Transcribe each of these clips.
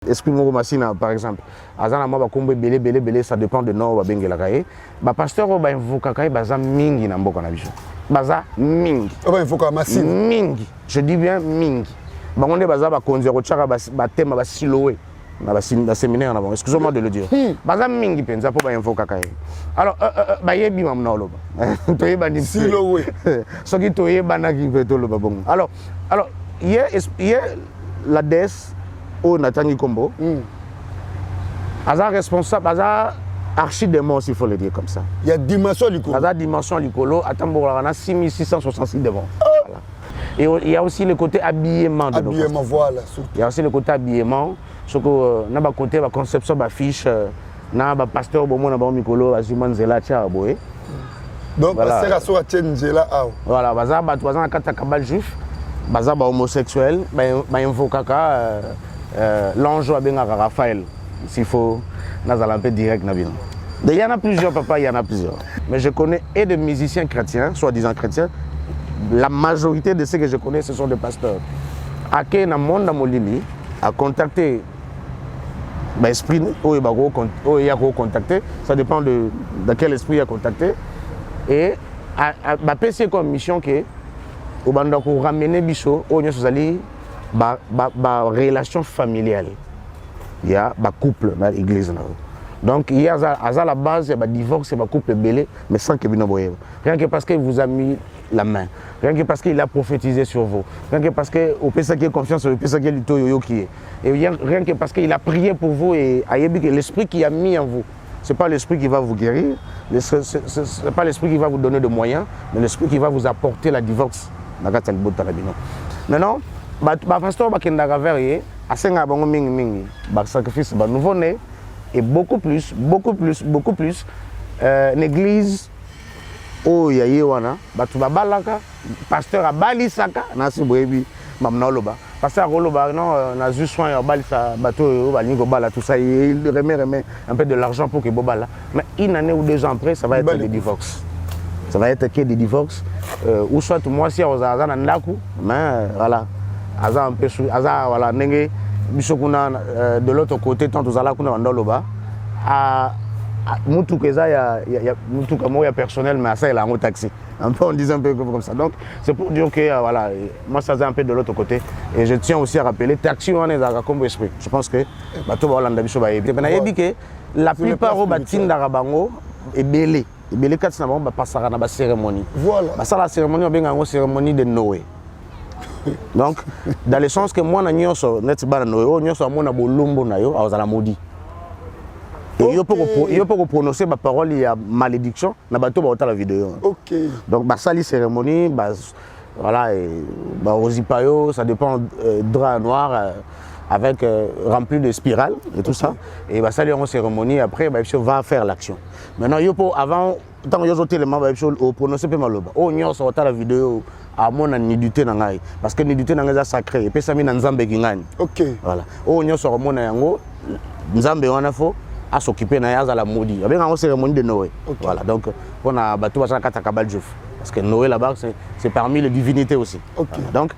Esprit Moro Massina, par exemple. Azana ma bakombe belé, ça dépend de nom babengela kaye. Ba pasteur ba invoka kaye baza mingi na mboka na biso. Baza mingi. Ba invoka Massina. Mingi. Je dis bien mingi. Bangonde baza ba konzero tchaka ba thème ba siloé na séminaire na bon. Excusez-moi de le dire. Baza mingi penza po ba invoka kaye. Alors ba yebi mamna oloba. Toye ba ni siloé. Soki toye banaki veto loba bon. Alors hier la déesse au Nathalie Kombo, Azar responsable, Azar archi-démon, s'il faut le dire comme ça. Il y a dimension du colo. Azar dimension du colo, à Tambourana, 6666 démons. Voilà. Et il y a aussi le côté habillement. Habillement, voilà. Il y a aussi le côté habillement. Sauf que, dans le côté, la conception d'affiche, dans le pasteur, bon, on a un micro, Azuman Zela, Tchaboé. Donc, pasteur a soit Tchenjela. Voilà, Bazar, Batouazan, Akata Kabal Juif, Bazar, homosexuel, Invoka. L'ange a Raphaël, s'il faut, nous allons un peu direct. Il y en a plusieurs, papa, il y en a plusieurs. Mais je connais et des musiciens chrétiens, soi-disant chrétiens. La majorité de ceux que je connais, ce sont des pasteurs. À qui dans le monde a contacté l'esprit, il a contacté, ça dépend de quel esprit il a contacté. Et a passé comme mission que au bandako ramener biso au ba relation familiale. Il y a ba couple dans l'église. Donc il y a à la base il y a divorce et ba couple belé mais sans que bino boye. Rien que parce qu'il vous a mis la main, rien que parce qu'il a prophétisé sur vous, rien que parce que au pesa qui confiance au pesa qui lito yo qui est. Et rien que parce qu'il a prié pour vous et l'esprit qui a mis en vous. C'est pas l'esprit qui va vous guérir, c'est pas l'esprit qui va vous donner de moyens, mais l'esprit qui va vous apporter la divorce. Maintenant pasteur bakendaka vers asenga bango mingi sacrifice ba nouveau né et beaucoup plus l'église o ya yewana batu babalaka pasteur abalisaka na siboyebi mamna loba pasteur roloba non na zu soin ya balisa bato balingo bala tout ça il remet un peu de l'argent pour que bobala mais une année ou 2 ans après ça va être des divorces. Ça va être que des divorces ou soit moi si on a un ndaku mais voilà Aza un peu Aza voilà nenge bisokuna de l'autre côté tant aux ala kuna ndoloba a mutu keza ya mutu comme ya personnel mais ça il a un taxi un peu on dit un peu comme ça donc c'est pour dire que voilà moi ça un peu de l'autre côté et je tiens aussi à rappeler taxi on est à comme esprit je pense que bato ba Hollande biso ba yebi mais yebi que la plupart au batinda rabango est belé belé katsina ba passara na ba cérémonie voilà ça la cérémonie on benga cérémonie de Noé. Donc, dans le sens que moi, je suis bolumbo na yo azala maudit. Et yo peux prononcer ma parole, il y a malédiction, na bato ba la vidéo. OK. Donc bah ça les cérémonies, bah voilà et bah osipayo, ça dépend drap noir avec rempli de spirales et tout ça et bah ça les cérémonie après bah va faire l'action. Maintenant yo pour avant tant yo zoté les membres au prononcer peu maloba. Oh nyo ça la vidéo à mon nidité na ngai parce que nidité na ngai sacré et puis ça mi na nzambe kingani. OK. Voilà. Oh nyo so mona yango nzambe wana fo à s'occuper na yaza la maudit. Avec une cérémonie de Noé. Okay. Voilà. Donc on a bateau à Katakabal Jouf parce que Noé là-bas c'est parmi les divinités aussi. OK. Voilà. Donc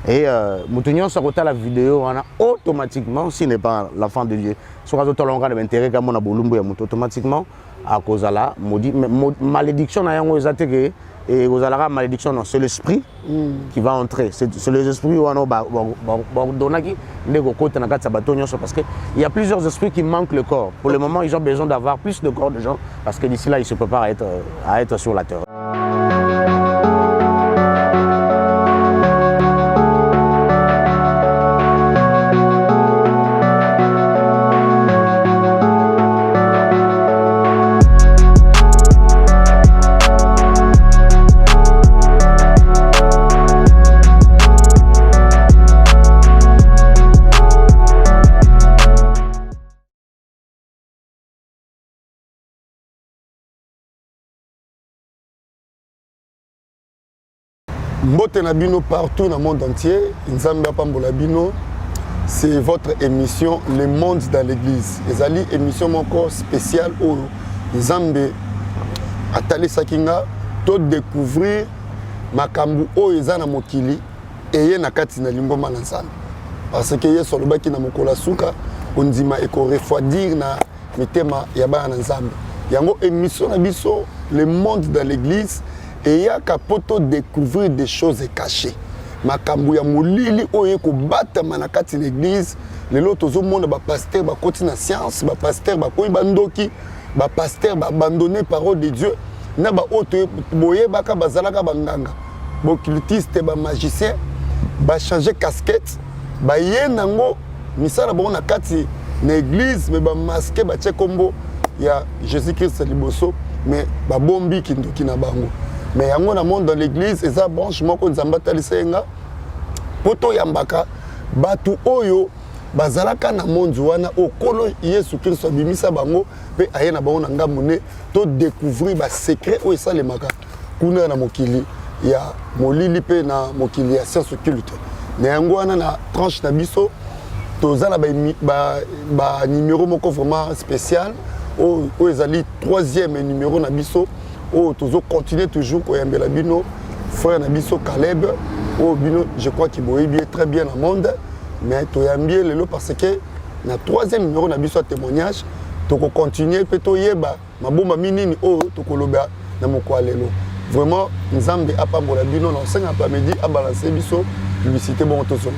et Moutounion se retrouve la vidéo on a automatiquement s'il n'est pas l'enfant de Dieu sur un autre langage d'intérêt comme on a bolumbo automatiquement à cause de la maudit malédiction na yango ezateke et vous allez malédiction non c'est l'esprit qui va entrer c'est les esprits ou non parce que il y a plusieurs esprits qui manquent le corps pour le moment ils ont besoin d'avoir plus de corps de gens parce que d'ici là ils se préparent à être sur la terre. Mbote Nabino partout dans le monde entier, Nzambe Pambola Bino, c'est votre émission Le Monde dans l'Église. Et c'est une émission encore spéciale où Nzambe Atali Sakinga tout découvrir Makambu o Ezana Mokili et Nakati na Limbo Malansan. Parce que hier sur le baki na Mokola Souka, ondima et refroidir na mitema ya bana nzambe. Yango émission na biso le monde dans l'église et ya kapoto découvrir des choses cachées. Makambu ya molili oye ko batama na kati l'église. Lelo tozo monde ba pasteur ba koti na science, ba pasteur ba koyi bandoki, ba pasteur ba abandonner parole de Dieu. Na ba oto boye baka bazalaka banganga. Ba cultiste ba magicien ba changer casquette, ba yenango misala bon na kati na église mais ba masquer ba tie kombo ya Jésus-Christ liboso mais ba bombi kindoki na bango. Mais yango na monde dans l'église eza branche moko nzamba talisenga poto yambaka batu oyo bazalaka na monde wana okolo Yesu Christ abimisa bango pe ayena bango na ngamune to découvrir ba secret o esalemaka kuna na mokili ya molili pe na mokili ya science occulte. Na yango wana na tranche na biso tozala ba numéro moko vraiment spécial o ezali 3e numéro na biso o tozo continuer toujours ko yambela bino frère na biso Caleb o bino je crois qu'il boye bien très bien au monde mais to yambie lelo parce que na 3e numéro na biso témoignage to ko continuer pe to yeba mabomba minini o to ko loba na moko lelo vraiment nzambe apambola bino na 5 après-midi a balancer biso publicité bon to so.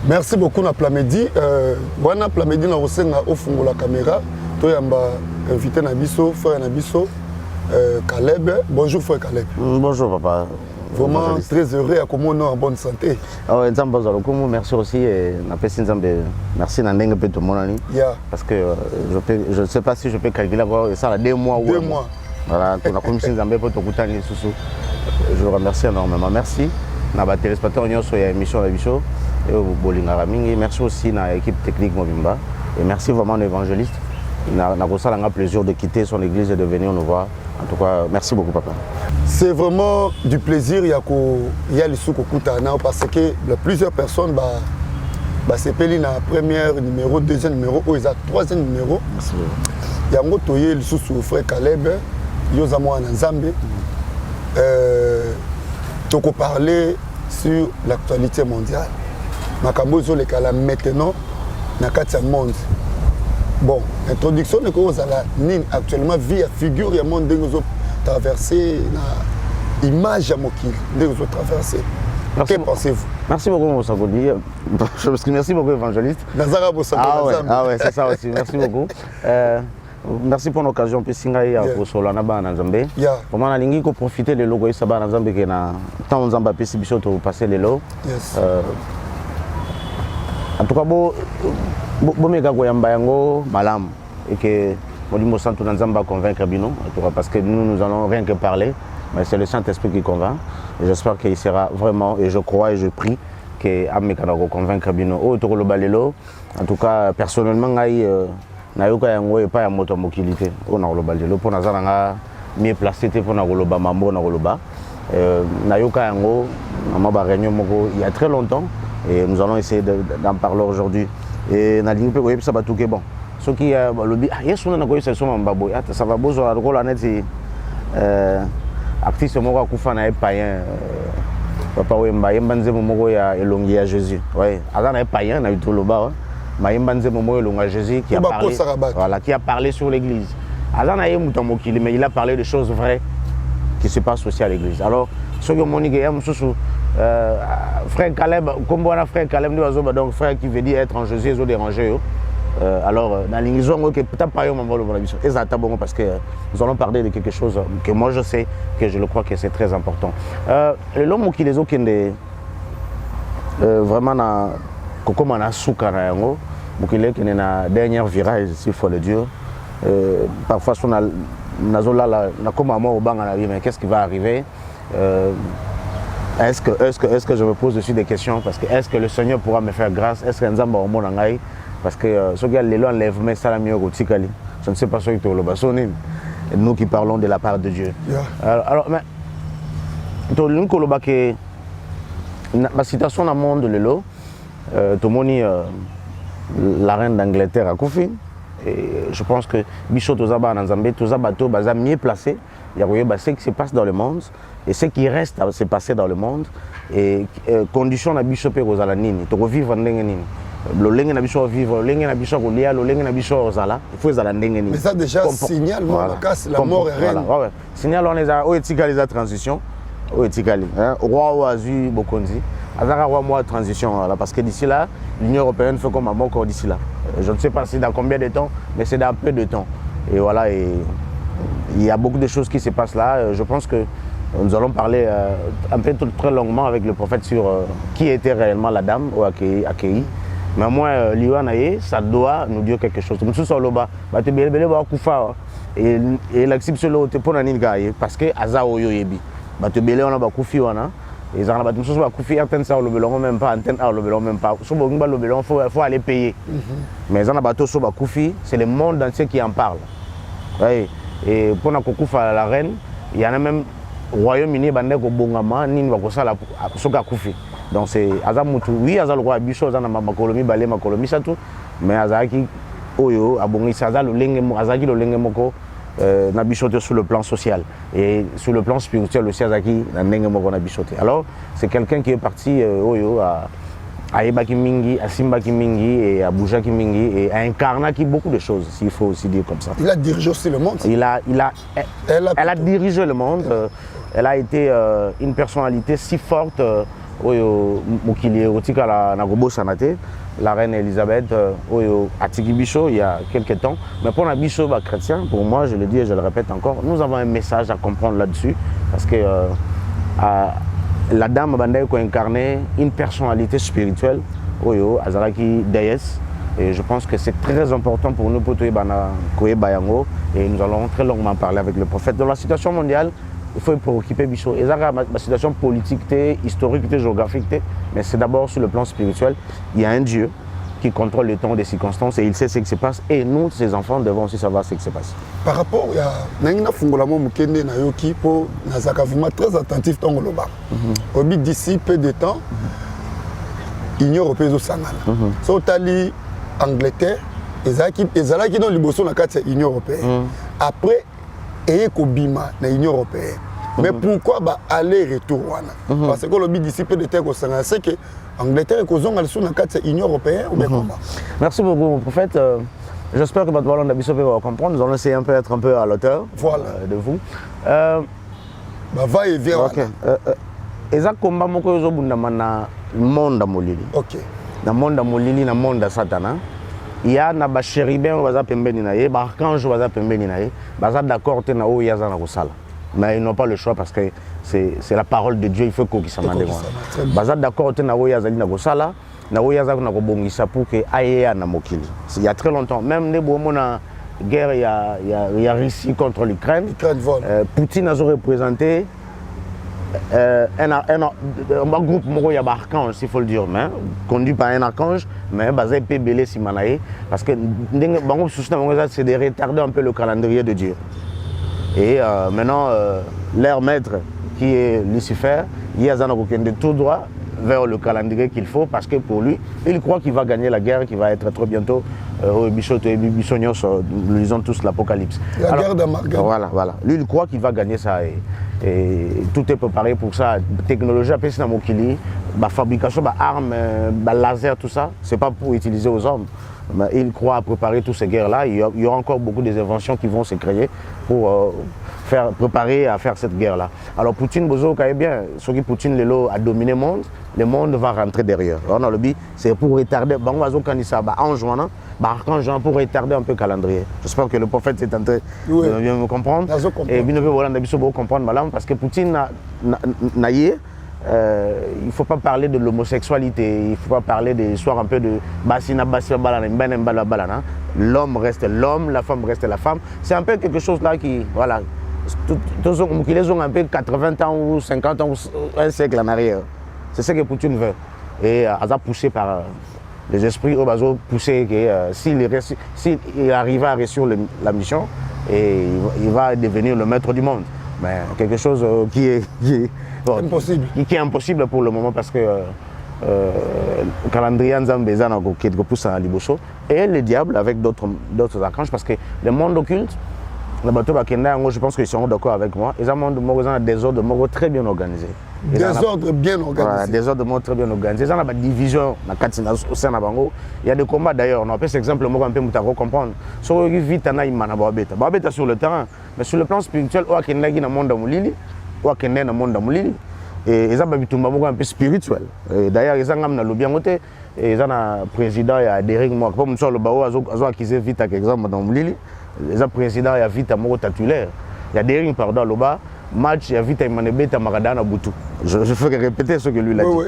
Merci beaucoup na Plamedi. Wana Plamedi na osenga ofungo la caméra. To yamba invité na biso, frère na biso, Caleb. Bonjour frère Caleb. Bonjour papa. Vraiment très heureux à comment en bonne santé. Ah ouais, nzamba zalokumu, merci aussi et na pesi nzambe. Merci na ndenge pe to monani. Yeah. Parce que je ne sais pas si je peux calculer ça là 2 mois ou 2 mois. Voilà, on a commis nzambe pe to kutani susu. Je vous remercie énormément. Merci. Na ba téléspectateurs nyonso ya émission la biso. Merci aussi à l'équipe technique Mobimba et merci vraiment à l'évangéliste. On a plaisir de quitter son église et de venir nous voir. En tout cas, merci beaucoup papa. C'est vraiment du plaisir, il y a le souk parce que plusieurs personnes c'est payé na premier numéro, deuxième numéro, ou ils ont 3e numéro. Il y a un autre le sous frère Caleb, Yozamo Anzambe. Donc on parlait sur l'actualité mondiale. Makambozo le kala maintenant na kati ya monde. Bon, introduction de cause à la nine actuellement vie à figure ya monde dengozo traverser na image à mokili dengozo traverser. Que pensez-vous? Merci beaucoup Mosagodi. Merci beaucoup évangéliste. Nazara Bosagodi. Ah ouais, c'est ça aussi. Merci beaucoup. Merci pour l'occasion puis singai ya kosola na bana nzambe. Comment na lingi ko profiter de logo isa bana nzambe ke na tant nzamba pesi biso to passer les lots. En tout cas, bon méga goyamba yango malam et que Molimo Santo Nzamba convaincre bino en tout cas parce que nous allons rien que parler mais c'est le Saint-Esprit qui convainc et j'espère qu'il sera vraiment et je crois et je prie que Amekana ko convaincre bino o to lo balelo en tout cas personnellement ngai na yoka yango et pas ya moto mokilité on a lo balelo pour nazala nga mieux placé te pour na lo ba mambo na lo ba na yoka yango na ba réunion moko il y a très longtemps. Et nous allons essayer d'en parler aujourd'hui. Et na ligne pe ça va tout bon. Ce qui lobby yes on a ko ça son mbabo ça va bezo la rôle net artiste moko kufa na païen papa wemba yembanze moko ya elongi ya Jésus. Ouais, azana païen na utoloba ma yembanze moko elongi ya Jésus qui a parlé voilà qui a parlé sur l'église. Azana yemuta mokili mais il a parlé de choses vraies qui se passent aussi à l'église. Alors ce que monique yam susu frère Caleb, comme on a frère Caleb, donc frère qui veut dire être en Jésus, ils ont dérangé. Alors, dans l'ingénieur, peut-être pas bon parce que nous allons parler de quelque chose que moi je sais, que je le crois que c'est très important. L'homme qui les a vraiment, comme on a souka, qui est na dernière virage, s'il faut le dire. Parfois, on a comme un mot au banc à la vie, mais qu'est-ce qui va arriver? Est-ce que je me pose dessus des questions parce que est-ce que le Seigneur pourra me faire grâce? Est-ce que Nzamba au monde parce que ce gars les lois lèvent mais ça la mieux au tikali. Je ne sais pas ce que tu le bassonin. nous qui parlons de la part de Dieu. Yeah. Alors, mais, tu as que la situation dans le monde, tu as la reine d'Angleterre à Koufi. Et je pense que Bichot Tozaba en Zambie, Tozaba Baza mieux placé. Il y a ce qui se passe dans le monde et ce qui reste à se passer dans le monde. Et conditions à Bichot et Rosala Nini. Tu vivre en Nini. Le lengue na biso vivre, le lengue na biso kolia, le lengue na biso ozala, il faut ezala ndenge ni. Mais ça déjà signale voilà. La mort est reine. Voilà, ouais. Signale on les a etika les transition, etika li, hein, roi ou azu bokonzi. Azara roi moi transition voilà, parce que d'ici là, l'Union européenne fait comme un encore d'ici là. Je ne sais pas si dans combien de temps, mais c'est dans peu de temps. Et voilà, et il y a beaucoup de choses qui se passent là. Je pense que nous allons parler un peu très longuement avec le prophète sur qui était réellement la dame ou accueillie. Mais moi, l'Iwanaye, ça doit nous dire quelque chose. Et l'acception de l'autre pour nous dire parce que Aza Oyoyebi. On a bakoufi wana. Et ça va nous bakoufi antenne ça le belon même pas antenne A le belon même pas. Sur le belon faut aller payer. Mais ça na bateau sur bakoufi, c'est le monde entier qui en parle. Ouais. Et pour na kokoufa la reine, il y en a même Royaume-Uni bande ko bongama nini bakosala soka koufi. Donc c'est Azamutu, oui, Azal roi Bicho, Azana Makolomi, Balé, Makolomi, ça tout, mais Azaki, Oyo, Abongi, Azal, Azaki, le Lengemoko, n'a bichoté sur le plan social et sur le plan spirituel aussi, Azaki, n'a Nengemoko n'a bichoté. Alors, c'est quelqu'un qui est parti, Oyo, à Ebaki Mingi, à Simbaki Mingi et à Boujaki Mingi et à incarner beaucoup de choses, s'il faut aussi dire comme ça. Il a dirigé aussi le monde. Elle a dirigé le monde, elle a été une personnalité si forte. La reine Elisabeth Atiki Bicho il y a quelques temps. Mais pour la Bicho chrétien, pour moi, je le dis et je le répète encore, nous avons un message à comprendre là-dessus. Parce que la dame a incarné une personnalité spirituelle, Azaraki déesse. Et je pense que c'est très important pour nous, pour et nous allons très longuement parler avec le prophète. Dans la situation mondiale, il faut préoccuper Bichot. Et ça, la situation politique, historique, géographique, mais c'est d'abord sur le plan spirituel. Il y a un Dieu qui contrôle le temps des circonstances et il sait ce qui se passe. Et nous, ses enfants, devons aussi savoir ce qui se passe. Par rapport à Nangina Fungolamo Mukende Nayoki, pour Nazaka vraiment très attentif dans le bas. Au bout d'ici peu de temps, l'Union européenne au Sangana. So Tali, Angleterre, Ezalaki dans l'Iboso na carte l'Union européenne. Après, et Kobima dans l'Union européenne. Mais pourquoi aller-retour parce que le but d'ici peu de temps au Sangana, c'est que l'Angleterre est causant dans la carte l'Union européenne ou bien comment? Merci beaucoup, mon prophète. J'espère que votre ballon d'Abisso va comprendre. Nous allons essayer d'être un peu à l'auteur de vous. Va et vient. Ok. Eza combat moko yozo bunda mana monde molili. Ok. Na monde molili na monde satana. Il y a na ba chérubin baza pembeni na ye, ba archange baza pembeni na ye, baza d'accord te na o yaza na kosala. Mais ils n'ont pas le choix parce que c'est la parole de Dieu, il faut qu'ils s'en mandent. Baza d'accord te na o yaza na kosala, na o yaza na kobongisa pour que aye na mokili. Il y a très longtemps, même ne bomo na guerre il y a Russie contre l'Ukraine. Poutine a représenté un groupe il y a un archange, s'il faut le dire, mais conduit par un archange, mais basé peu belé si manaï, parce que c'est de retarder un peu le calendrier de Dieu. Et maintenant, leur maître, qui est Lucifer, il y a de tout droit vers le calendrier qu'il faut, parce que pour lui, il croit qu'il va gagner la guerre, qui va être très bientôt au Bichot et Bichonios, nous lisons tous l'Apocalypse. La guerre d'Armageddon. Voilà. Lui, il croit qu'il va gagner ça. Et tout est préparé pour ça. Technologie, après, c'est dans Mokili, la fabrication d'armes, laser, tout ça, c'est pas pour utiliser aux hommes. Mais il croit à préparer toutes ces guerres-là. Il y aura encore beaucoup d'inventions qui vont se créer pour préparer à faire cette guerre-là. Alors Poutine, bien, ce qui Poutine a dominé le monde va rentrer derrière. On a le but, c'est pour retarder, pour retarder un peu le calendrier. J'espère que le prophète est en train de bien me comprendre. Et bien comprendre parce que Poutine il ne faut pas parler de l'homosexualité, il ne faut pas parler des histoires un peu de l'homme reste l'homme, la femme reste la femme. C'est un peu quelque chose là qui, voilà, qu'ils ont un peu 80 ans ou 50 ans ou un siècle en arrière. C'est ce que Poutine veut. Et Aza poussé par les esprits au bateau, poussé que s'il arrive à réussir la mission, et il va devenir le maître du monde. Mais quelque chose qui est impossible. Qui est impossible pour le moment parce que calendrier Nzambe qui pousse à Liboso et le diable avec d'autres archanges parce que le monde occulte, je pense qu'ils seront d'accord avec moi. Ils ont un désordre très bien organisé. Désordre bien organisé. Voilà, désordre très bien organisé. Ils ont une division au sein de Bango. Il y a des combats d'ailleurs. On appelle cet exemple, on peut comprendre. Sur vite, sur le terrain, mais sur le plan spirituel, on a un monde un monde et ils ont un peu spirituel. D'ailleurs, ils ont un lobby en côté. Ils ont un président et un Derek Moak. Comme ça, le Bao a accusé vite avec exemple dans Moulili. Les présidents y a vite à Moro titulaire. Il y a des rings pardon là-bas. Match il y a vite à Manebé à Maradana Boutou. Je fais répéter ce que lui a dit. Oui,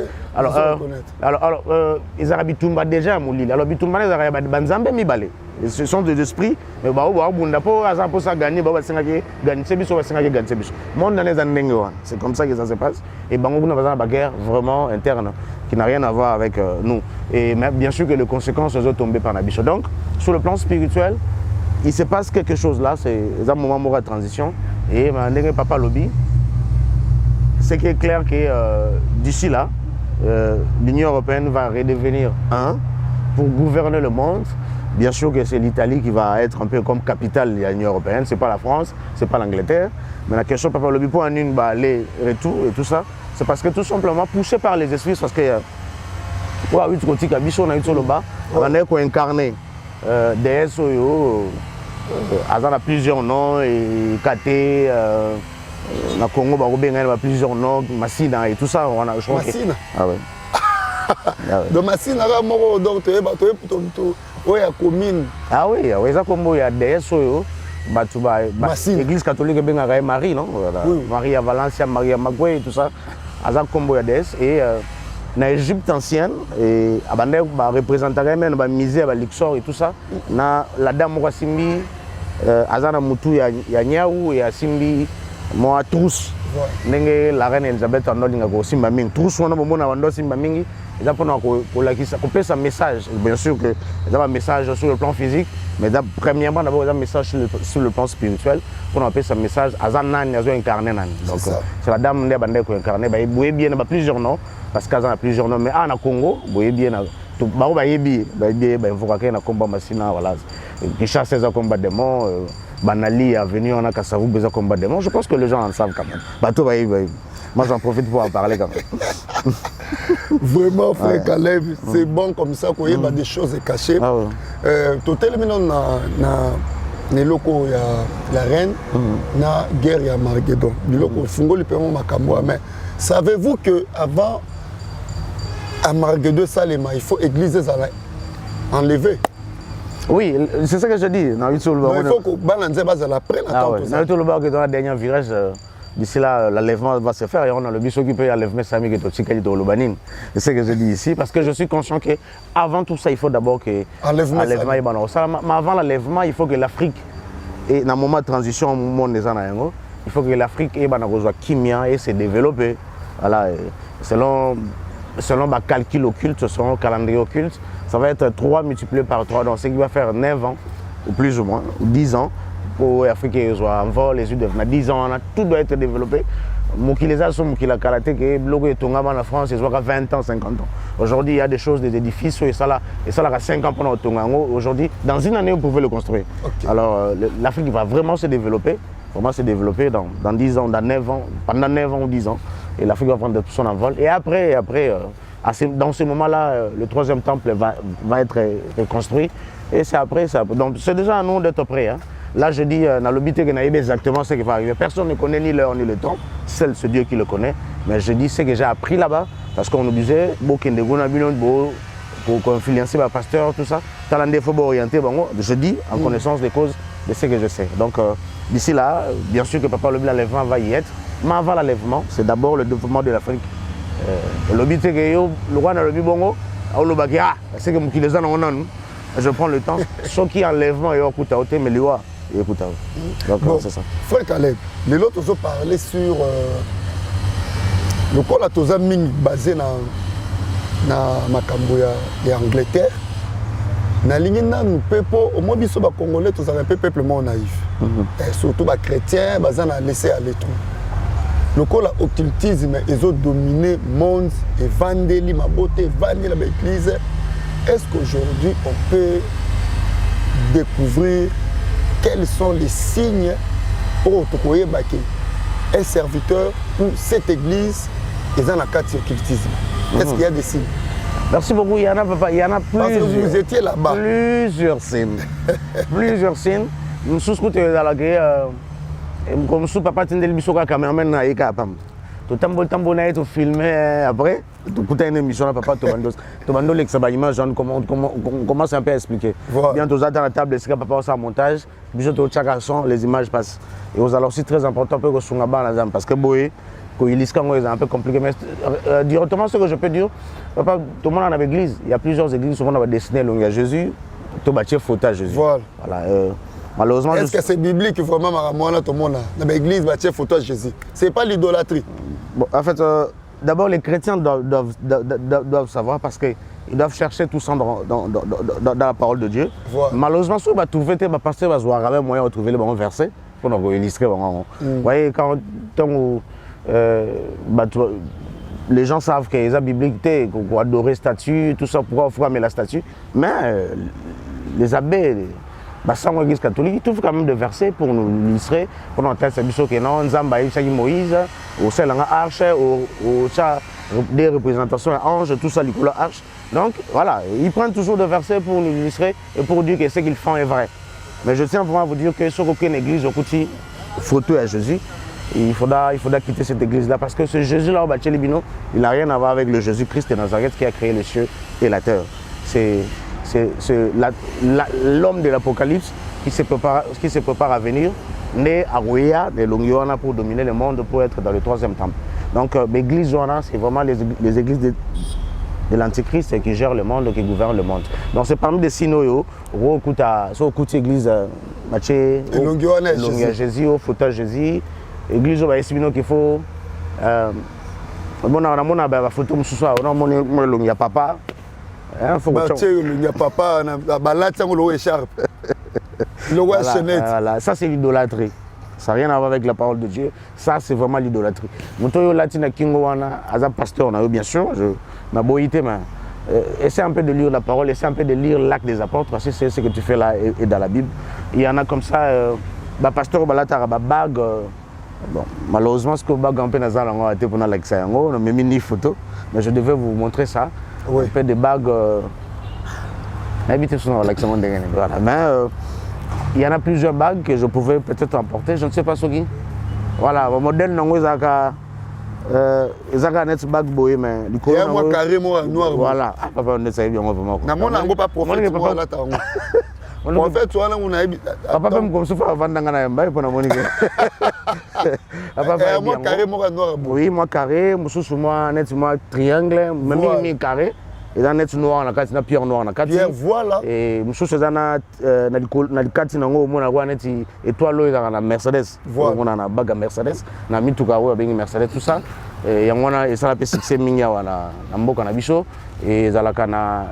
alors ils ont Bitumba déjà à Moulili. Alors Bitumba ils ont Banzambe mi balé. Ce sont des esprits mais bah bunda pour azan pour ça gagner bah singaki gagner c'est biso singaki gagner c'est biso. Monde dans les années c'est comme ça que ça se passe et Bango nous avons une guerre vraiment interne qui n'a rien à voir avec nous et bien sûr que les conséquences sont tombées par Nabiso. Donc sur le plan spirituel il se passe quelque chose là, c'est un moment de transition. Et Papa Lobby, c'est qui est clair que d'ici là, l'Union européenne va redevenir un pour gouverner le monde. Bien sûr que c'est l'Italie qui va être un peu comme capitale de l'Union européenne, ce n'est pas la France, ce n'est pas l'Angleterre. Mais la question Papa Lobby pour un aller-retour et tout ça, c'est parce que tout simplement poussé par les esprits, parce que on a incarné des SOO. Il a plusieurs noms, et KT, na Congo, il y a plusieurs noms, Massina et tout ça. Massina. Ah ouais. Donc Massina, il y a commune. Ah oui, il y a des SOO. L'église catholique est Marie, non? Marie à Valencia, Marie à Magoué et tout ça. Il y a Combo et dans l'Égypte ancienne, et représentant même misé à l'Ixor et tout ça, na la dame Simbi, Azana Moutou, il y a Niaou et Simbi, moi Trousse. La reine Elisabeth en Nordinga Simba Ming. Trousse, on a un Simba Mingi, ils ont un message. Bien sûr que ils ont un message sur le plan physique, mais premièrement, d'abord, ils ont un message sur le plan spirituel. Pour nous appeler ce message, Azana ils ont incarné. Donc, c'est la dame qui a incarné. Il y a plusieurs noms. Parce qu'il y a plusieurs noms, mais en Congo, vous voyez bien, il faut qu'il y ait un combat Massina, voilà. Kisha c'est un combat de démons, Banali est venu, on a Kassavou, un combat de démons. Je pense que les gens en savent quand même. Moi j'en profite pour en parler quand même. Vraiment, frère Caleb, c'est bon comme ça qu'il y a des choses cachées. Totalement, les locaux, il y a la reine, la guerre, il y a Marguedon. Les locaux, Fungo, les paiements, mais savez-vous qu'avant à Marguerite Salema, il faut église enlever. Oui, c'est ce que je dis. Il faut que Balanze base la prenne. Dans le dernier virage, d'ici là, l'enlèvement va se faire et on a le but s'occuper de l'enlèvement Sami qui est au Tsikali de Olobanine. C'est ce que je dis ici parce que je suis conscient qu'avant tout ça, il faut d'abord que l'enlèvement mais avant l'enlèvement, il faut que l'Afrique, et dans le moment de transition au monde des Anayango, il faut que l'Afrique ait besoin Kimia et se développer. Voilà, selon ma calcul occulte, selon le calendrier occulte, ça va être 3 multiplié par 3. Donc, ce qui va faire 9 ans, ou plus ou moins, ou 10 ans, pour l'Afrique soit en vol, les Udes. 10 ans, tout doit être développé. Moukileza sont Moukila Karaté, qui est bloqué Tongama en France, ils sont à 20 ans, 50 ans. Aujourd'hui, il y a des choses, des édifices, et ça là à 5 ans pendant Tongango. Aujourd'hui, dans une année, vous pouvez le construire. Okay. Alors, l'Afrique va vraiment se développer dans 10 ans, dans 9 ans, pendant 9 ans ou 10 ans. Et l'Afrique va prendre tout son envol. Et après dans ce moment-là, le 3e temple va être reconstruit. Et c'est après ça. Donc c'est déjà à nous d'être prêts. Hein. Là, je dis, dans le but exactement ce qui va arriver. Personne ne connaît ni l'heure ni le temps. Seul ce Dieu qui le connaît. Mais je dis ce que j'ai appris là-bas. Parce qu'on nous disait, pour influencer le pasteur, tout ça. Il faut orienter. Je dis en connaissance des causes de ce que je sais. Donc d'ici là, bien sûr que Papa Lobby, l'enlèvement va y être. Mais avant l'enlèvement, c'est d'abord le développement de l'Afrique. Le but c'est que le roi n'a le but bongo, c'est que les gens ont je prends le temps. Ceux qui enlèvement et au mais les rois écoute. Donc c'est ça. Frère Caleb, les autres ont parlé sur le col à Tozaming basé dans Makambo et Angleterre. Na ligne na peuple au moins biso ba congolais tous un peuple moins naïf. surtout les chrétiens, ils ont laissé à l'étroit. Le cas occultisme, ils ont dominé le monde, et vendé ma beauté, vendé l'église. Est-ce qu'aujourd'hui, on peut découvrir quels sont les signes pour trouver un serviteur ou cette église est dans la carte occultisme? Est-ce qu'il y a des signes? Merci beaucoup, il y en a, papa. Il y en a plusieurs. Parce que vous étiez là-bas. Plusieurs signes. Plusieurs signes. Je suis dans la guerre. Comme si papa tinha ele bisoka cameraman na eka pam. To tambo na to filmer après. Tu écoutes une émission là papa to bando l'exaba image comment commence un peu à expliquer. Voilà. Bien tous à la table c'est papa ça montage. Biso to chaque son les images passent. Et aux alors c'est très important pour que sunga ba na parce que boy quand il est un peu compliqué mais directement ce que je peux dire papa tout le monde en l'église, il y a plusieurs églises où on va dessiner l'ongle à Jésus, to bâtir photo à Jésus. Voilà. Malheureusement, est-ce que c'est biblique qu'il faut même à tout le monde dans l'église bâtir photo à Jésus? C'est pas l'idolâtrie. Bon, en fait, d'abord les chrétiens doivent savoir parce qu'ils doivent chercher tout ça dans la parole de Dieu. Voilà. Malheureusement, si on trouver des pasteurs va voir un moyen de trouver le bon verset pour nous illustrer. Vous voyez quand les gens savent qu'il y a des bibliques, qu'on doit adorer statue, tout ça, pourquoi il faut amener la statue. Mais les abbés, sans l'église catholique, ils trouvent quand même des versets pour nous illustrer, pour nous entendre que non, Nzamba, Moïse, au sein de l'arche, des représentations d'anges, tout ça, l'école arche. Donc voilà, ils prennent toujours des versets pour nous illustrer et pour dire que ce qu'ils font est vrai. Mais je tiens vraiment à vous dire que sur aucune église, aucune photo à Jésus, il faudra quitter cette église-là parce que ce Jésus-là, il n'a rien à voir avec le Jésus-Christ de Nazareth qui a créé les cieux et la terre. C'est l'homme de l'Apocalypse qui se prépare à venir, né à Rouya, de Longiona pour dominer le monde, pour être dans le troisième temple. Donc l'église, c'est vraiment les églises de l'Antichrist qui gèrent le monde, qui gouvernent le monde. Donc c'est parmi des signes, où l'église, Jésus, au photo Jésus, l'église, qu'il faut. On a photo, on a papa. Voilà, ça c'est l'idolâtrie. Ça n'a rien à voir avec la parole de Dieu. Ça c'est vraiment l'idolâtrie. Mon latina kingoana, as un pasteur, bien sûr, je boité, mais essaie un peu de lire la parole, essaie un peu de lire l'acte des apôtres, parce que c'est ce que tu fais là et dans la Bible. Il y en a comme ça, pasteur balata bague. Bon, malheureusement, ce que bague un peu nazal a été pour la on a mis une photo, mais je devais vous montrer ça. Oui. Un peu de bagues. Voilà. Mais il y en a plusieurs bagues que je pouvais peut-être emporter, je ne sais pas ce qui. Voilà, mon modèle non net bague boy mais du coup moi carré moi noir. Voilà, papa on essaye bien vraiment. Na mon nango pas prophète moi là tango. En fait toi là on a papa même comme ça avant d'angana mbay pour na monique. Papa moi carré moi noir. Oui, moi carré, moi net moi triangle, même carré. Et dans net noir na kati na pierre noire na kati. Voilà. Et mususu na kati na ngo mona kwa net étoile oyo na Mercedes. Mona na baga Mercedes na mituka oyo bengi Mercedes tout ça. Et yangona et ça la succès mingi wana na mboka na biso et zalaka na.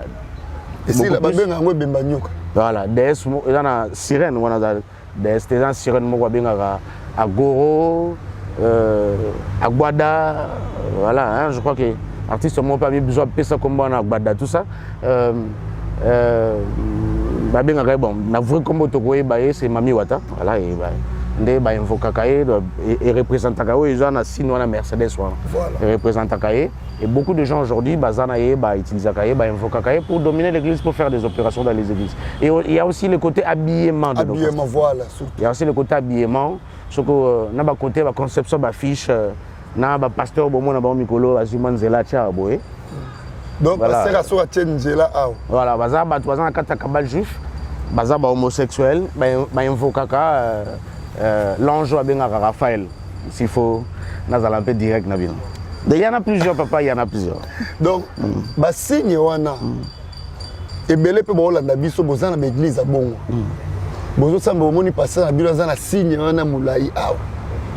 Et si la babenga ngo bemba nyoka. Voilà, DS na sirène wana za DS des sirène moko benga à Goro Aguada voilà, hein, je crois que artiste n'ont pas besoin de ça comme on a Aguada tout ça. Bon, na vrai comme c'est Mami Wata, voilà et ba invoka kaé et représente kaé ils ont na signe na Mercedes voilà. Et représente kaé et beaucoup de gens aujourd'hui bazana utilisent kaé invoka kaé pour dominer l'église pour faire des opérations dans les églises. Et il y a aussi le côté habillement de habillement voilà surtout. Il y a aussi le côté habillement, ce que na ba côté ba conception ba fiche na ba pasteur bomo na ba mikolo azimanzela tia boye. Donc pasteur aso a tchenjela aw. Voilà, bazana kata kabal juif, bazaba homosexuel, ba invoka ka l'ange à Raphaël, s'il faut, nous allons un peu direct. Il y en a plusieurs, papa, il y en a plusieurs. Donc, bah signe wana. Et belé pe bola na biso bozana na église a bongo. Bozo samba omoni pasteur na bino zana signe wana mulai aw.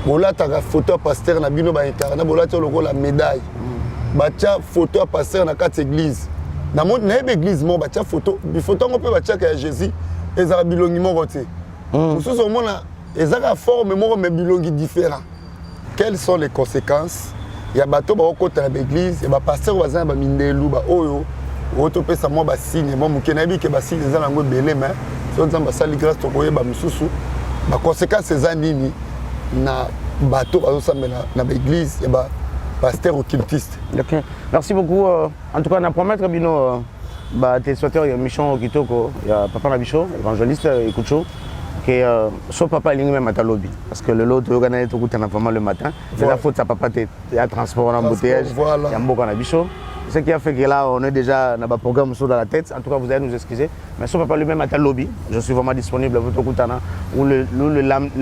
Bola ta photo pasteur na bino ba incarna bola ta loko la médaille. Bacha photo pasteur na quatre église. Na monde na église mo bacha photo, bi photo ngo pe bacha ka Jésus ezara bilongi mo roté. Mususu omona Et ça a forme mais bilongi différent. Quelles sont les conséquences? Il y a bateau ba côté de l'église, il y a pasteur voisin ba mindelu ba oyo, autopé ça moi ba signe, moi mukenabi ke ba signe za lango belé mais so nzamba sali grâce to koyeba mususu. Ba conséquences c'est nini na bateau ba sambela na l'église et ba pasteur occultiste. OK. Merci beaucoup. En tout cas, on a promettre bino téléspectateurs, il y a Michon Kitoko, il y a Papa Nabicho, évangéliste Ekucho, que son papa est même à ta lobby. Parce que le lot de organiser tout vraiment le matin. C'est la faute de sa papa, il y a transport en embouteillage, il y a beaucoup Nabicho. Ce qui a fait que là, on est déjà dans le programme dans la tête. En tout cas, vous allez nous excuser. Mais son papa lui-même à ta lobby. Je suis vraiment disponible ou le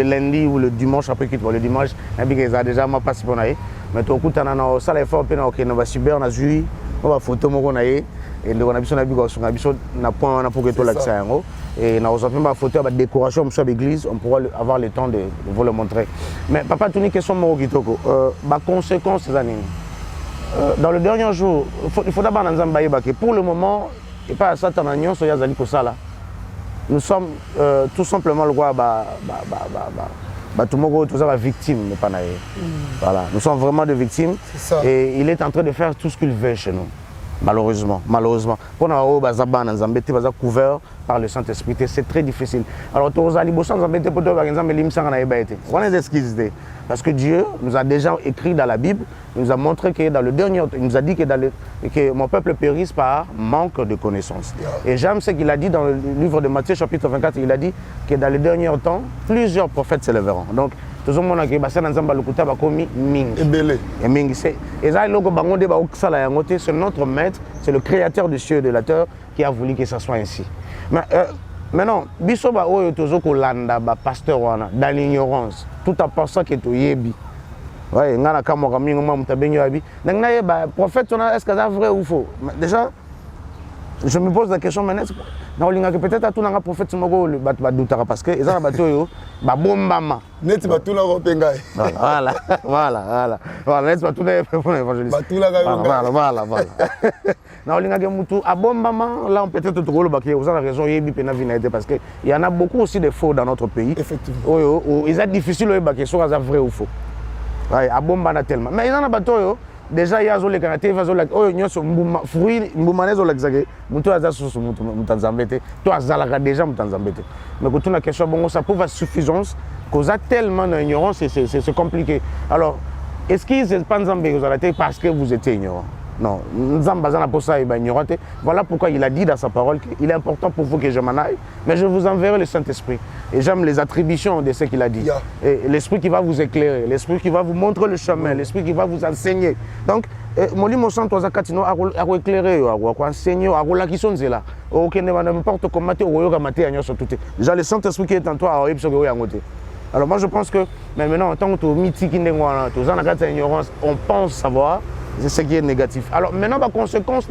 lundi ou le dimanche après qu'il le dimanche. Il a déjà ma passe pour naïe. Mais tout le temps, ça l'effort, on va subir, on a joué, on va photo, on a et on a besoin de point pour que tout l'accès. Et on a besoin de photo, de décoration sur l'église, on pourra avoir le temps de vous le montrer. Mais papa, tu as une question, ma conséquence, c'est années. Dans le dernier jour, il faut d'abord que pour le moment, et pas à ça, nous sommes tout simplement le roi, tout le monde est victime. Voilà. Nous sommes vraiment des victimes et il est en train de faire tout ce qu'il veut chez nous. Malheureusement. Pour nous, couvert par le Saint-Esprit, c'est très difficile. Alors, parce que Dieu nous a déjà écrit dans la Bible, il nous a montré que dans le dernier, il nous a dit que mon peuple périsse par manque de connaissances. Et j'aime ce qu'il a dit dans le livre de Matthieu chapitre 24, il a dit que dans les derniers temps, plusieurs prophètes s'élèveront. Donc, tout le monde qui est c'est notre maître, c'est le créateur du ciel et de la terre qui a voulu que ça soit ainsi. Mais maintenant, bisoba oyo tozoko landa ba pasteur wana dans l'ignorance, tout en pensant que to yebi. Ouais, ngana kama kami ngoma mutabenyo abi. Nangna yeba prophète est-ce que c'est vrai ou faux? Déjà je me pose la question maintenant que peut-être à tout un prophète moko badutaka parce que ezana bato yo ba bombama net batu na ropenga voilà net batu na évangéliste voilà na olinga ke mutu abombama là on peut-être to kolo baké vous avez raison yebi pena vinité parce que il y en a beaucoup aussi de faux dans notre pays effectivement ils est difficile de baké soit vrai ou faux ouais abombana tellement mais ezana bato yo déjà il y a les caractères oh nyoso fruit mbumane zo lakzake mutu aza susu mutu mutanzambete to azalaka déjà mutanzambete mais quand on a question bon ça prouve suffisance cause tellement d'ignorance c'est compliqué alors est-ce qu'ils c'est pas nzambe vous arrêtez parce que vous étiez ignorant non nzamba za na posa et ignorant voilà pourquoi il a dit dans sa parole qu'il est important pour vous que je m'en aille mais je vous enverrai le Saint-Esprit et j'aime les attributions de ce qu'il a dit et l'esprit qui va vous éclairer l'esprit qui va vous montrer le chemin l'esprit qui va vous enseigner donc molimo santo zakatino a éclairer a enseigner a la qui sont là OK n'importe comment te oyoka maté nyoso tout déjà le Saint-Esprit qui est en toi a yebso ko yangote alors moi je pense que mais maintenant en tant que mythique ndengwana to za na kata ignorance on pense savoir c'est ce qui est négatif. Alors maintenant, la conséquence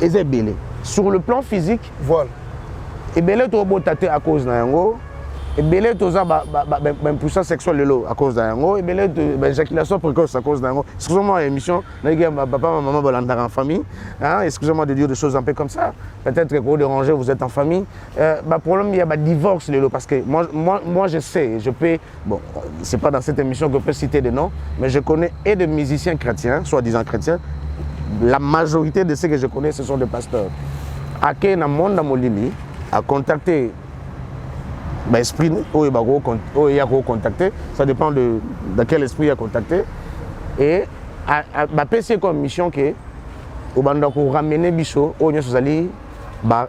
est belé. Sur le plan physique, voilà. Et belé to botate à cause d'un yango, et belé to za puissance sexuelle à cause d'un yango, et belé de éjaculation précoce à cause d'un yango. Excusez-moi l'émission, papa maman balanda en famille, hein, excusez-moi de dire des choses un peu comme ça. Peut-être que vous dérangez, vous êtes en famille. Problème il y a divorce parce que moi je sais, je peux bon, c'est pas dans cette émission que je peux citer des noms, mais je connais et des musiciens chrétiens, soi-disant chrétiens. La majorité de ceux que je connais, ce sont des pasteurs. À quel monde Molini a contacté l'esprit il a contacté, ça dépend de quel esprit il a contacté. Et a pensé comme mission que au banda pour ramener biso au nyosali ba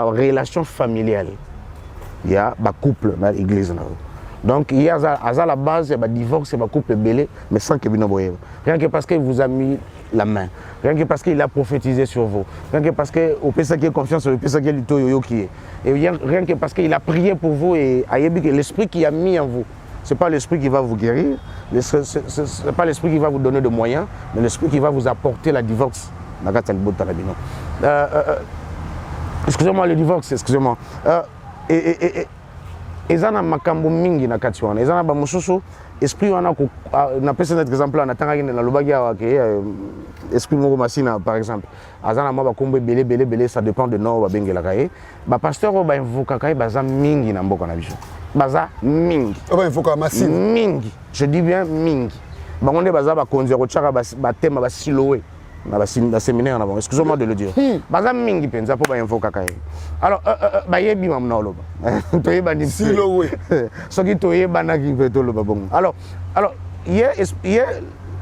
relation familiale. Il y a ba couple dans l'église là. Donc il y a à la base il y a divorce et ba couple belé mais sans que bino boye. Rien que parce qu'il vous a mis la main, rien que parce qu'il a prophétisé sur vous, rien que parce que au pesa qui confiance au pesa qui est qui est. Et rien que parce qu'il a prié pour vous et l'esprit qui a mis en vous. C'est pas l'esprit qui va vous guérir, c'est pas l'esprit qui va vous donner de moyens, mais l'esprit qui va vous apporter la divorce. Excusez-moi le divorce, excusez-moi. Ezana makambo mingi na kati wana. Ezana ba mususu esprit wana ko na pesa net exemple na tanga na lobaki ya ke esprit moko masina par exemple. Azana ma ba kombo belé ça dépend de nom ba bengela kaye. Ba pasteur ba invoka kaye ba za mingi na mboka na biso. baza mingi. Il faut qu'on massive. Mingi. Je dis bien mingi. Bango nde baza ba konzi ko tchaka ba thème ba siloé. Na ba séminaire na bon. Excusez-moi de le dire. Baza mingi penza po ba invoka kai. Alors ba yebi mamna loba. To yeba ni siloé. Soki to yeba na ki veto loba bon. Alors hier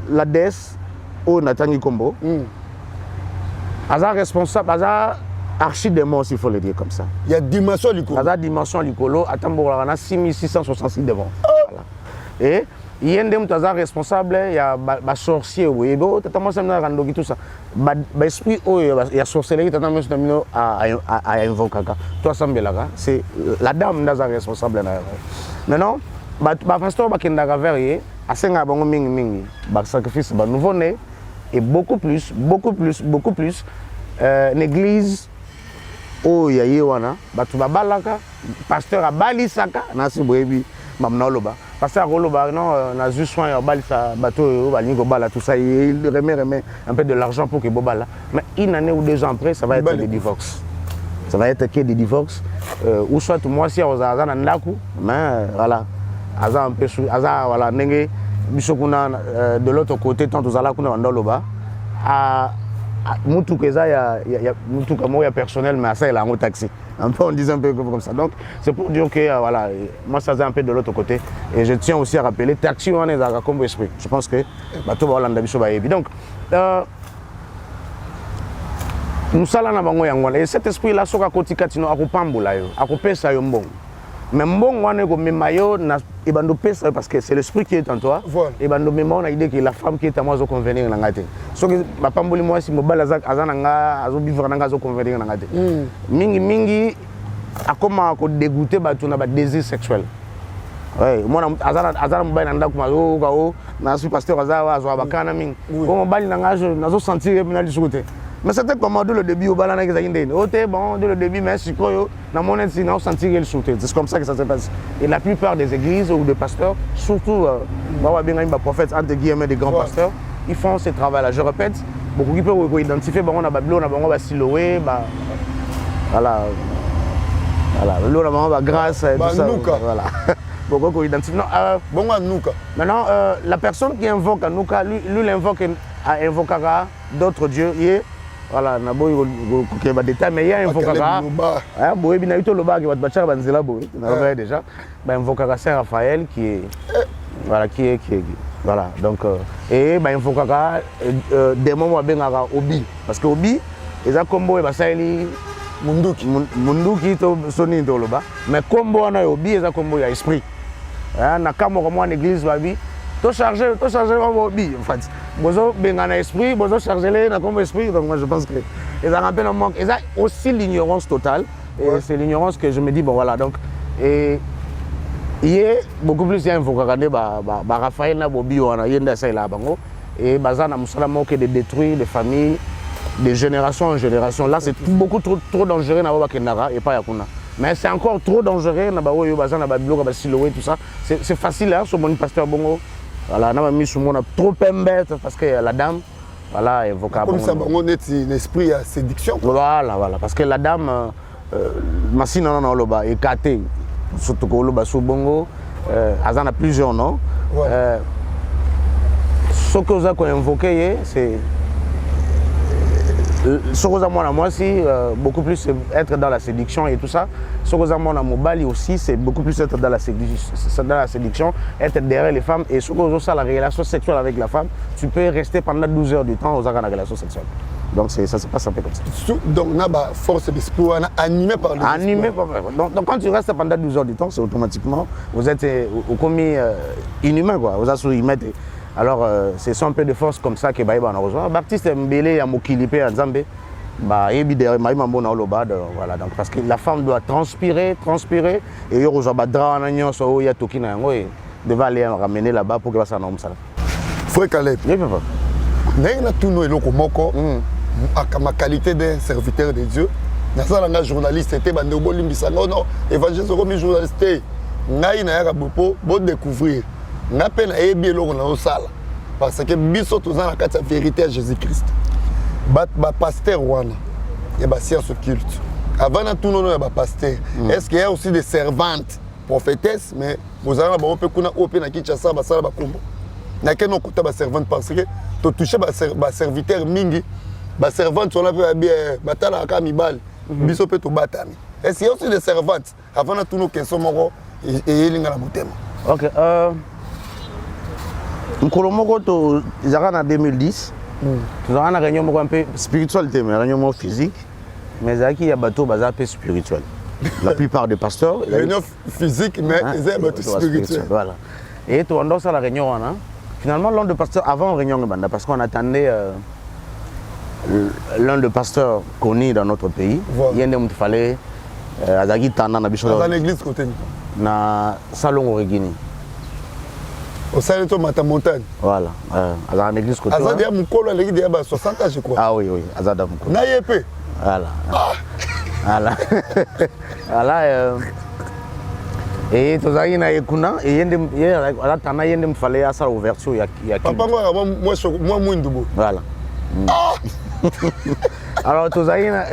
la déesse au Natangi Kombo. Aza responsable, aza archi-démon, s'il faut le dire comme ça. Il y a dimension du colo. Aza dimension du colo, à Tambourana, 6666 démons. Voilà. Et il y a un responsable, il y a un sorcier, oui, tout ça. L'esprit, il y a sorcellerie, à invoquer. Toi, c'est la dame qui est responsable. Maintenant, le pasteur qui est vers à Sengabango Ming, le sacrifice nouveau-né, et beaucoup plus, l'église, oh, il y a wana, batu babalaka, pasteur abalisaka, nasi boebi, mamna oloba. Pasteur oloba, non, na zu soin balisa, bateau, balingo bala, tout ça, il remet un peu de l'argent pour que bobala. Mais une année ou 2 ans après, ça va être des divorces. Ça va être que des divorces. Ou soit moi, si on a un ndaku, mais voilà, aza un peu sous, aza, voilà, nenge, bisokuna de l'autre côté, tant aux ala kuna wandoloba, Moutouk, il y a personnel, mais ça, il a un taxi. Un peu, on dit un peu comme ça. Donc, c'est pour dire que, voilà, moi, ça c'est un peu de l'autre côté. Et je tiens aussi à rappeler, taxi, on est dans comme esprit. Je pense que, tout va aller. Donc, nous sommes et cet esprit-là, ce qu'on continue à couper ça, mais bon, parce que c'est l'esprit qui est en toi. Et on a l'idée que la femme qui est à moi va convenir. Ce que ma femme moi si mobile azananga azobivre nanga zo convenir ngate. Mingi a comment dégoûter batu na ba désir sexuel. Ouais, moi azana mobile nanda kuma zo kao na suis pasteur azawa zo abakana mingi. Ko mobile nanga nazo sentir na discuter. Mais c'était comme dès le début au balana que ça bon dès le début mais si quoi dans mon intime on sentit le soutien. C'est comme ça que ça se passe. Et la plupart des églises ou des pasteurs, surtout prophètes entre guillemets des grands pasteurs, ils font ce travail là. Je répète, beaucoup qui peuvent identifier bon on a bablo on a siloé voilà l'eau on a grâce tout ça voilà. Beaucoup qui identifient bon Anuka. Maintenant la personne qui invoque Anuka lui l'invoque invoquera d'autres dieux. Voilà, na boy ko ba détail mais il y a un invocaka ah boy bina ito loba ki batcha banzela boy na déjà ba invocaka Saint Raphaël qui est voilà qui est voilà donc et ba invocaka démon wa bengaka Obi parce que Obi eza kombo e ba saeli munduki to soni to loba mais kombo na Obi eza kombo ya esprit na kamo ko mo en église babi to charger Obi en fait bozo bengana esprit bozo charger les na comme esprit donc moi je pense que ils ont un peu un manque ils ont aussi l'ignorance totale et c'est l'ignorance que je me dis bon voilà donc et il y a beaucoup plus d'invocagande ba Raphaël na bobi wana yenda ça là bango et bazana musala moke de détruire les familles de génération en génération là c'est beaucoup trop dangereux na ba kenara et pas yakuna mais c'est encore trop dangereux na ba oyo bazana ba bloka ba siloé tout ça c'est facile hein sur mon pasteur bongo. Voilà, on a mis sur mon trop pembête parce que la dame, voilà, est vocable. Comme ça, on est un esprit à séduction. Voilà, parce que la dame, Massina non loba est caté, surtout que loba sous bongo, azana plusieurs noms. Ce que vous avez invoqué, c'est ce que vous avez moi aussi, beaucoup plus être dans la séduction et tout ça. Ce que vous avez moi Mobali aussi, c'est beaucoup plus être dans la séduction, être derrière les femmes. Et ce que vous avez la relation sexuelle avec la femme, tu peux rester pendant 12 heures du temps aux la relation sexuelle. Donc ça se passe un peu comme ça. Donc on a la force d'esprit, on a animé par l'esprit. Animé par donc quand tu restes pendant 12 heures du temps, c'est automatiquement, vous êtes commis inhumain quoi, vous êtes humain. Alors c'est un peu de force comme ça que on a rejoint. Baptiste Mbele a mokilipe à Nzambe. Voilà donc parce que la femme doit transpirer et il y devait aller ramener là-bas pour que ça n'homme ça. Frère Caleb. Oui papa. N'a tout nous eloko moko à ma qualité d'un serviteur de Dieu. Dans un journaliste était bande bolimbisa non évangéliste comme journaliste. Ngai na ya bopo bo découvrir. Na peine ebi eloko na osala parce que biso tozana na kati ya vérité à Jésus-Christ. Ba pasteur wana et ba science occulte. Avant na tout non ya ba pasteur. Est-ce qu'il y a aussi des servantes prophétesse mais bozala na bango pe kuna ope na Kinshasa basala bakombo na keno kota ba servante parce que to toucher ba serviteur mingi ba servante on a pe bien batala ka mibal biso pe to batami et c'est aussi des servantes avant na tuno question moko et linga la motema. OK Nkolo moko to zaka na 2010 tu zaka na réunion moko un peu spiritualité mais réunion physique mais zaki ya bateau baza peu spirituel. La plupart des pasteurs réunion physique mais ils aiment bateau spirituel. Voilà. Et tu endors ça la réunion hein. Finalement l'un de pasteurs avant réunion banda parce qu'on attendait l'un de pasteurs connus dans notre pays. Il y a un fallait azaki tanda na biso dans l'église côté na salon origini. Au sein de Mata Montagne. Voilà. À l'église côté. Azadia Mukolo à l'église de 60 ans je crois. Ah oui Azada Mukolo. Na yepé. Voilà. Voilà. Voilà et tozaki na ekuna et yende ala tana yende mfale asa ouverture ya papa moi mwindubo. Voilà. Alors tozaki na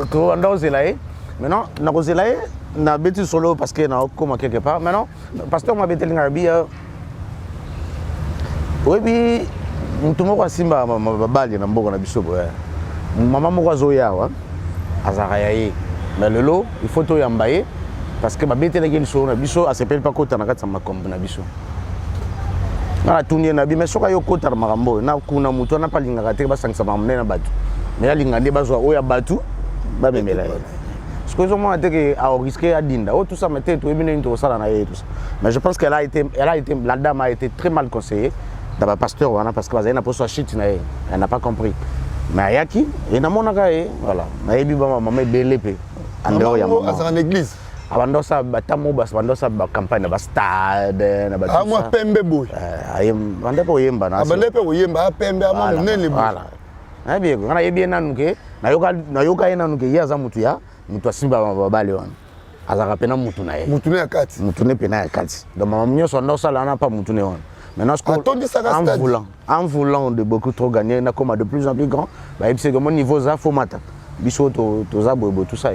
to anda ozela maintenant na kozela na beti solo parce que na okoma quelque part maintenant pasteur m'a beteli ngabi oyebi mutu moko asimba babali na mboka na biso boya mama moko azoyawa azaka ya ye mais lelo il faut toyamba ye parce que babetelaki lisolo na biso asepeli mpa kota na kati ya makambo na biso ngana tuni na bi mais soka yo kota na makambo na kuna mutu ana palingaka te basangisa makambo na bato mais alinga nde bazwa oyo batu babemela ye parce que ozomona te ke arisqué adinda tout ça mais te toyebi nini tokosala na ye tout ça mais je pense qu'elle a été la dame a été très mal conseillée dans pasteur wana parce que bazali na poso shit na ye elle n'a pas compris mais ayaki et namonaka ye voilà nayebi ba mama ebele pe andeo ya mama en église abandosa batamo bas bandosa ba campagne ba stade na ba moi pembe boy ayem bande ko yemba na abande pe oyemba pembe ama monene boy voilà nayebi ngana yebi nanu ke nayoka nanu ke yaza mutu asimba babale wana azaka pena mutu na ye mutu ne akati mutu ne pena akati donc mama nyoso ndosa la na pas mutu ne wana. Maintenant, en voulant de beaucoup trop gagner, on a comme de plus en plus grand. Bah, c'est que mon niveau ça faut mater. Biso to zabo tout ça.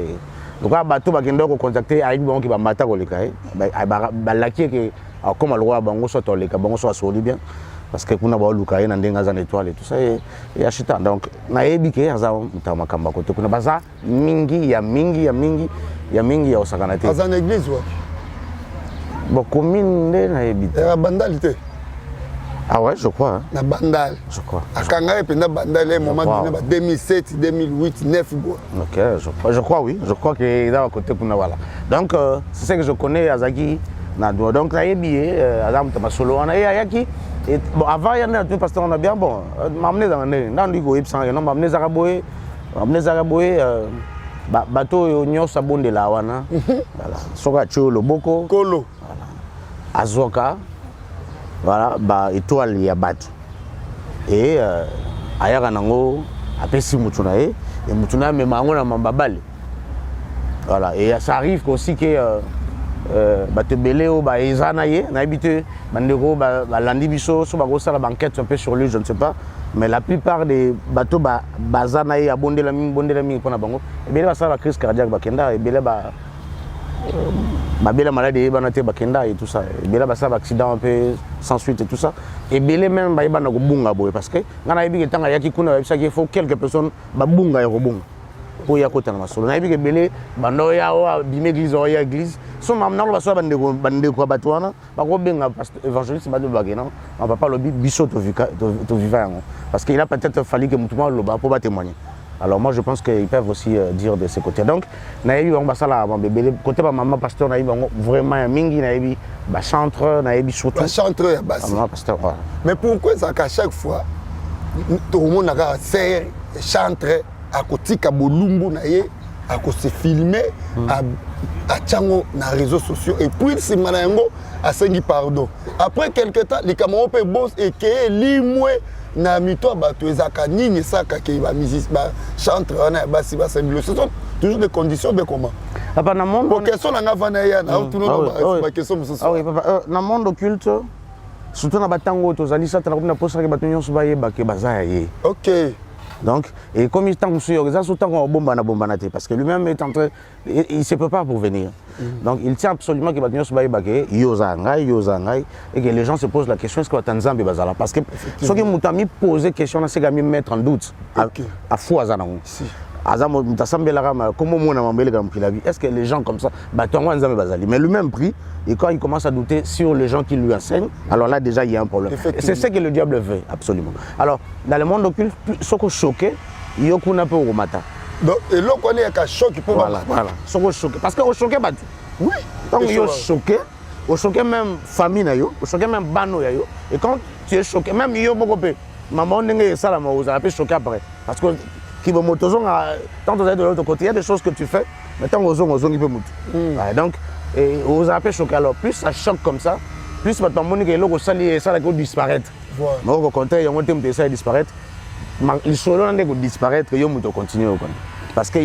Donc à bateau ba kendo ko contacter avec bon qui va mater ko le kai. Ba laki que comme le roi bango soit le ka bango soit soli bien parce que kuna ba luka na ndenga za étoile et tout ça et achita. Donc na yebi ke aza mutama kamba ko to kuna baza mingi ya osakana te. Aza na église wa. Bon commune na yebi. La bandalité. Ah ouais, je crois. Hein. Na bandal. Je crois. À Kangaï, pendant bandal, moment donné, 2007, 2008, 9 go. Ok, je crois oui. Je crois que dans côté pour voilà. Donc c'est ce que je connais Azaki. Donc là il y a billet, Azam Tamasolo, on a Yaki. Et bon avant il y en a tout parce qu'on a bien bon. M'amener dans du go ipsan, non m'amener Zaraboé, bateau nyo sabonde la wana. Voilà. Soka cholo boko. Kolo. Voilà. Azoka. Voilà, bah étoile ya batu et ayaka nango apesi mutu na ye et mutu na mema ngo na mambabale voilà et ça arrive aussi que bato belé o ba ezana ye na habité bandeko ba landi biso so ba kosala banquette un peu sur lui je ne sais pas mais la plupart des bateaux bazana ye abondela mingi pona bango et belé ba sala crise cardiaque ba kenda et belé ba bela maladie banate bakenda et tout ça bela basa accident un peu sans suite et tout ça et belé même ba bana ko bunga boy parce que ngana yebi tanga yaki kuna yebisa qu'il faut quelques personnes ba bunga ya ko bunga pour ya kota na masolo na yebi ke belé bando ya o bi église o ya église so mamna lo baso bande ko batwana ba ko benga évangéliste ba do bagena on va pas le biso to vivant parce qu'il a peut-être fallu que mutumo lo ba pour ba témoigner. Alors moi je pense qu'ils peuvent aussi dire de ce côté. Donc naïbi on va ça là bébé côté maman pasteur naïbi vraiment mingi naïbi ba chantre naïbi surtout. Ba chantre ya basi. Maman pasteur voilà. Mais pourquoi ça qu'à chaque fois tout le monde a faire chantre à côté ka bolumbu naïe à ko se filmer à tchango na réseaux sociaux et puis c'est manango à sengi pardon. Après quelque temps les camarades peut boss et que limwe na mito bato ezaka nini saka ke ba musique ba chantre na ba si ba semblo ce sont toujours des conditions de comment papa na monde pour question na vana ya na tout ba question mususu ah oui papa na monde occulte surtout na batango tozali ça tala na posa ke bato nyonso ba yeba ke bazaya ye OK Donc, et comme il est sur parce que lui-même est en train, il ne se prépare pour venir. Donc, il tient absolument qu'il va tenir ce bail et que les gens se posent la question est-ce que va Tanzambie bazala parce que ceux qui m'ont posé la question, c'est qu'ils mettre en doute à foi Azanango. Est-ce que les gens comme ça, mais lui-même pris, et quand il commence à douter sur les gens qui lui enseignent, alors là déjà il y a un problème. C'est ce que le diable veut, absolument. Alors, dans le monde occulte, ce qui est choqué, il y a un peu au matin. Donc, et là, on est à choc pour voilà, ce qui est choqué. Parce que au choqué, oui, donc il est choqué, au choqué même famille, au choqué même bano, et quand tu es choqué, même il y a beaucoup de maman, ça, vous avez choqué après. Parce que qui va monter, tant que vous êtes de l'autre côté, il y a des choses que tu fais, mais tant que vous il peut monter. Donc, vous avez choqué. Alors, plus ça choque comme ça, plus maintenant, ça va disparaître. Mais au contraire, il y a ça disparaître. Les choses vont disparaître et ils vont continuer. Parce que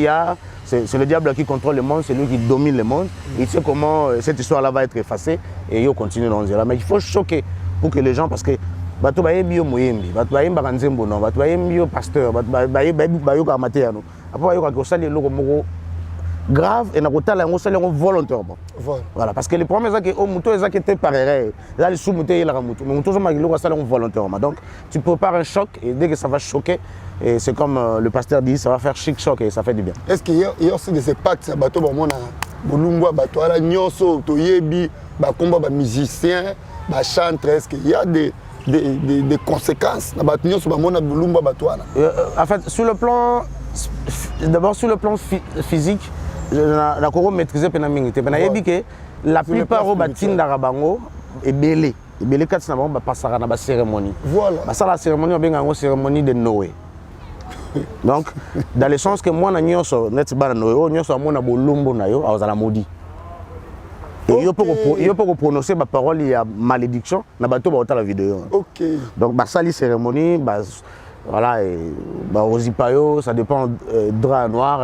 c'est le diable qui contrôle le monde, c'est lui qui domine le monde. Il sait comment cette histoire-là va être effacée et ils vont continuer dans ce là. Mais il faut choquer pour que les gens, parce que bato bayembi yo moyembi bato bayemba kanzembo non bato bayembi yo pasteur bato bayoka amateano après bayoka ko sali eloko moko grave et na kotala yango sali yango volontairement voilà parce que le problème c'est que muto ezaki te pareil là le sous muto il la muto mais muto zo magilo ko sali yango volontairement donc tu prépares un choc et dès que ça va choquer et c'est comme le pasteur dit ça va faire chic choc et ça fait du bien. Est-ce qu'il y a aussi des impacts bato ba mona bolungwa bato ala nyonso to yebi ba komba ba musicien ba chanteur est-ce qu'il y a des conséquences en fait, sur le plan d'abord sur le plan physique, la coro maîtriser pénamingité. La plupart des bâtiments d'Arabango est belé. Et belé quand c'est na passer na cérémonie. Voilà. Ça la cérémonie on benga cérémonie de Noé. Donc dans le sens que moi na nyonso net ba Noé, nyonso mona bolumbo na yo azala maudit. Et il peut prononcer ma parole, il y a malédiction, na bateau ba la vidéo. OK. Donc bah ça les cérémonies, bah voilà et bah osipayo, ça dépend drap noir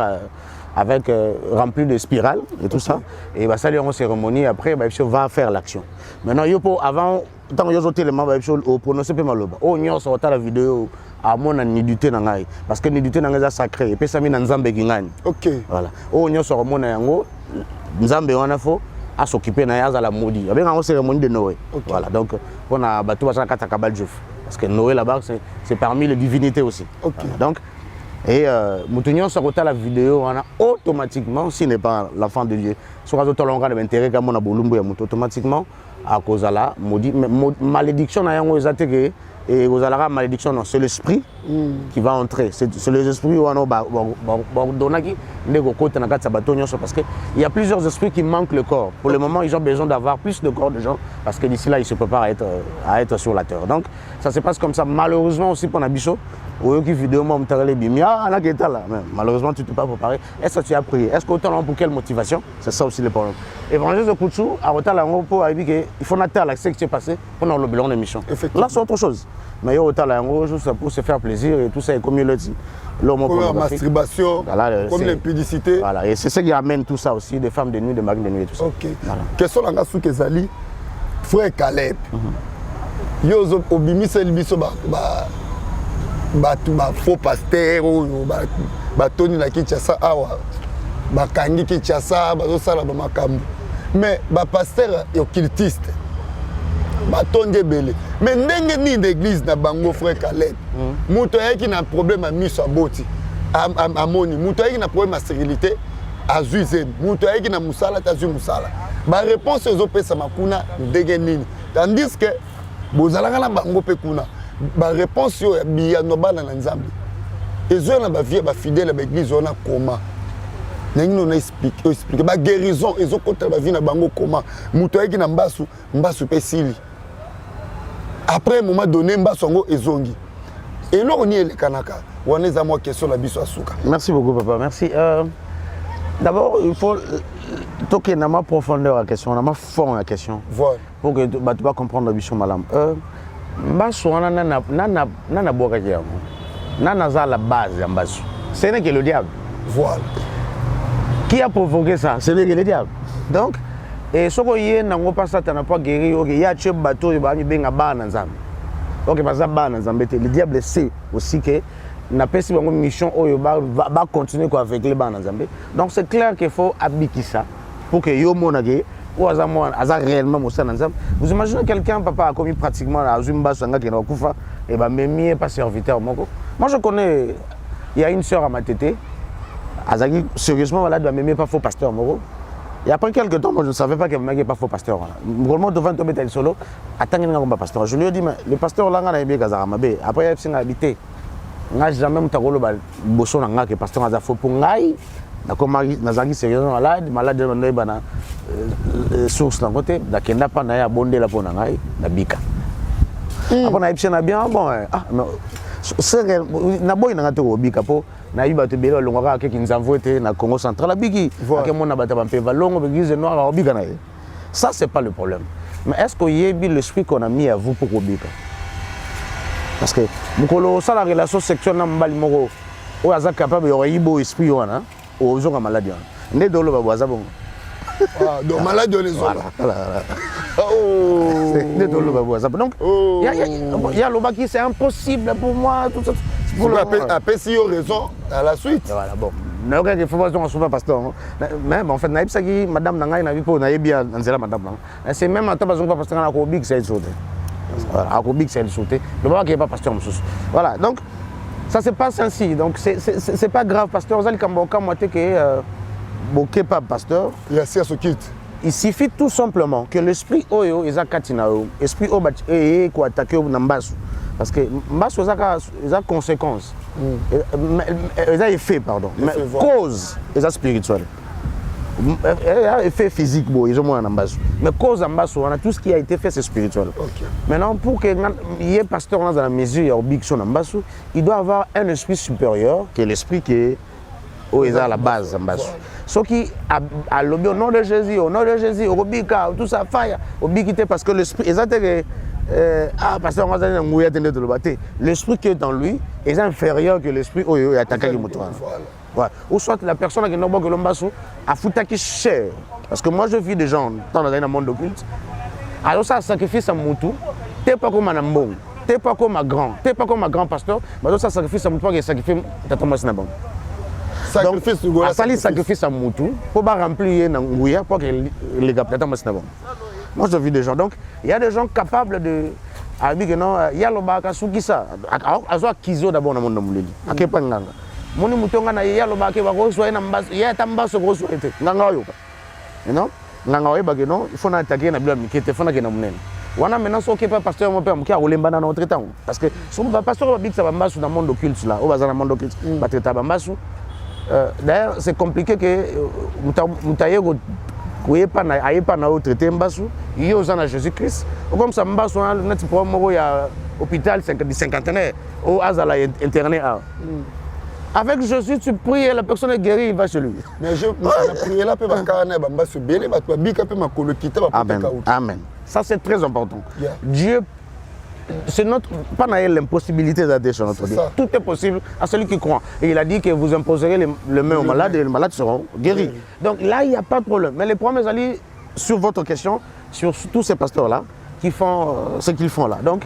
avec rempli de spirales et tout ça et bah ça les cérémonie après bah va faire l'action. Maintenant il faut avant tant que les membres bah prononcer peu maloba. Oh nyo ça la vidéo à mon nudité na ngai parce que nudité na ngai sacré et puis ça mi na nzambe kingani. OK. Voilà. Oh nyo ça mon yango nzambe wana fo à s'occuper na yaza la maudit. Avec une cérémonie de Noé. Okay. Voilà, donc on a bateau à Katakabal Jouf. Parce que Noé là-bas, c'est parmi les divinités aussi. Okay. Voilà, donc, et Moutounion se retrouve la vidéo, on a automatiquement, s'il n'est pas l'enfant de Dieu, sur la longueur de l'intérêt comme on a Bolumbo et automatiquement, à cause de la malédiction, et vous allez la malédiction, non, c'est l'esprit qui va entrer. C'est les esprits où on a parce qu'il y a plusieurs esprits qui manquent le corps. Pour le moment, ils ont besoin d'avoir plus de corps de gens parce que d'ici là, ils se préparent à être sur la terre. Donc, ça se passe comme ça. Malheureusement aussi pour Nabiso, malheureusement, tu ne t'es pas préparé. Est-ce que tu as prié? Est-ce que tu as pour quelle motivation? C'est ça aussi le problème. Évangile de Koutsou, à Rotal, il faut attendre ce qui s'est passé pour nous le bilan de mission. Là, c'est autre chose. Mais il juste pour se faire plaisir et tout ça est comme il le dit. Comme la masturbation, voilà, comme l'impudicité. Voilà, et c'est ce qui amène tout ça aussi, des femmes de nuit, des maris de nuit et tout ça. Ok. Voilà. Quels sont les gens qui sont frère Caleb? Yo obimis elbiso ba faux pasteur ou ba toni na Kinshasa awa ba kangi Kinshasa ba zo sala ba makambo. Mais ba pasteur occultiste ba tonde belé. Mais ndenge ni d'église na bango frère Caleb. Muto yaki na problème à miso aboti. Amoni muto yaki na problème à sécurité azuize. Muto yaki na musala tazu musala. Ba réponse aux opesa makuna ndenge nini. Tandis que bozalaka na bango pe kuna ba réponse yo ya no bana na nzambe. Ezo na ba vie ba fidèle ba église on a comment. Nengi na explique ba guérison ezo kota ba vie na bango comment. Muto yaki na mbasu pe sili. Après un moment donné mbasu ngo ezongi. Et là on y est le kanaka. On est à moi question la biso asuka. Merci beaucoup papa, merci. D'abord, il faut toquer dans ma profondeur la question, dans ma fond la question. Voilà. Pour que tu vas comprendre la vision malam. Mbasu nana boka kiamo. Nana za la base ya mbasu. Ce n'est que le diable. Voilà. Qui a provoqué ça? Ce n'est que le diable. Donc, et ce que y n'a pas ça, tu n'as pas guéri. Ok, il y a un bateau, il va y avoir un nzambe. Ok, parce que le diable sait aussi que n'a pas si une mission va continuer avec les bancs Zambé. Donc c'est clair qu'il faut habiter ça pour que yo monagé ou à réellement vous imaginez quelqu'un papa a commis pratiquement la Zumba Sanga qui est Kufa et ben même pas serviteur moi je connais il y a une sœur à ma tété Azagi sérieusement malade même pas faux pasteur Moro. Et après quelques temps, moi je ne savais pas qu'il n'y avait pas faux pasteur. Vraiment devant tomber tel solo, attendez un pasteur. Je lui ai dit mais le pasteur là on a bien Kazaramabe. Après il s'est habité. N'a jamais mutagolo ba bosso nga que pasteur a faux pour ngai. Na comme nazangi sérieusement malade de bana source là côté da kenda pa na ya bonde la pona ngai na bika. Après na ipse na bien bon c'est na boy na to bika po na yiba te belo longa ka ki nzamvo te na Congo central la biki ke mona bata ba peva longo begize noir a bika na ye. Ça c'est pas le problème. Mais est-ce que yebi l'esprit qu'on a mis à vous pour bika? Parce que mukolo ça la relation sexuelle na mbali moko o aza capable yo yibo esprit wana o zonga maladie. Ne dolo ba boza bon. Ah donc maladie les autres. Voilà. Donc, il y a le qui c'est impossible pour moi. Tout ça. Après, si vous raison, à la suite. Voilà, bon. Il y a des fois qu'on ne pasteur. Mais en fait, madame Nangaï n'a vu pas, on a bien dans madame. C'est même un temps parce qu'on pas pasteur à Kobik, c'est sauté. À Kobik, c'est sauté. Le moment qui n'est pas pasteur, voilà. Donc, ça se passe ainsi. Donc, c'est pas grave, pasteur. Vous allez quand moi, que pas pasteur. Il y a ce kit. Il suffit tout simplement que l'esprit oyo eza katina o esprit o e ko attaquer na mbasu parce que mbasu eza conséquence eza effet pardon mais cause eza spirituel effet physique bon ils ont moins na mbasu mais cause en mbasu on a tout ce qui a été fait c'est spirituel. Okay. Maintenant pour que y ait pasteur dans la mesure big son na mbasu il doit avoir un esprit supérieur qui est l'esprit qui est à la base en mbasu. Ce qui a lobby au nom de Jésus, au Bika, tout ça, fire, au Bikité, parce que l'esprit, parce que l'esprit qui est dans lui est inférieur que l'esprit où il attaque le mouton. Ou soit la personne qui n'a pas que l'homme a foutu qui cher. Parce que moi je vis des gens dans un monde occulte, alors ça sacrifice un mouton, t'es pas comme un bon, t'es pas comme un grand pasteur, mais ça sacrifice un mouton qui sacrifie ta Thomas Nabon. Sacrifice donc, à sacrifice à Moutou pour remplir Nangouya pour que les gars peut-être moi je vis des gens donc il y a des gens capables de il y a le baka sukisa azo kizo d'abord dans mon monde à quel point nganga moni mutonga na ya le baka ba ko so na mbaso ya tambaso ko so ete nganga yo non nganga yo ba que non il faut attaquer na bila mikete faut na ke na munene wana maintenant so ke pas pasteur mon père mkia olemba na notre temps parce que son pasteur ba big ça ba mbaso dans monde occulte là au bazar dans monde occulte ba traiter ba mbaso. D'ailleurs, c'est compliqué que Moutaye traité Mbassou, il y a Jésus-Christ. Comme ça, Mbassou, il y a hôpital cinquantenaire, au Azala interné. Avec Jésus, tu pries et la personne est guérie, il va chez lui. Mais je prie là, Amen. Ça, c'est très important. Dieu. C'est notre pas l'impossibilité d'aider sur notre vie. Tout est possible à celui qui croit. Et il a dit que vous imposerez les mains aux malades et les malades seront guéris. Oui. Donc là, il n'y a pas de problème. Mais les problèmes, allez sur votre question, sur tous ces pasteurs-là, qui font ce qu'ils font là. Donc,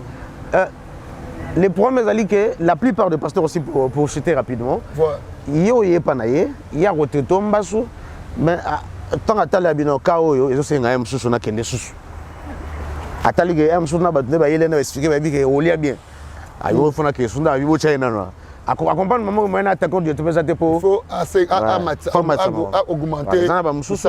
les problèmes, allez que la plupart des pasteurs aussi, pour citer rapidement, il y a panaye, il y a roteto mbasu, mais tant à tel abino kao, ils ont fait un sous na kende sous. Atali que am suna ba ne ba yele na expliquer ba bi que olia bien ayo fona que suna bi bo china no accompagne maman moi na attaquer de te présenter pour faut assez augmenter ça ba mususu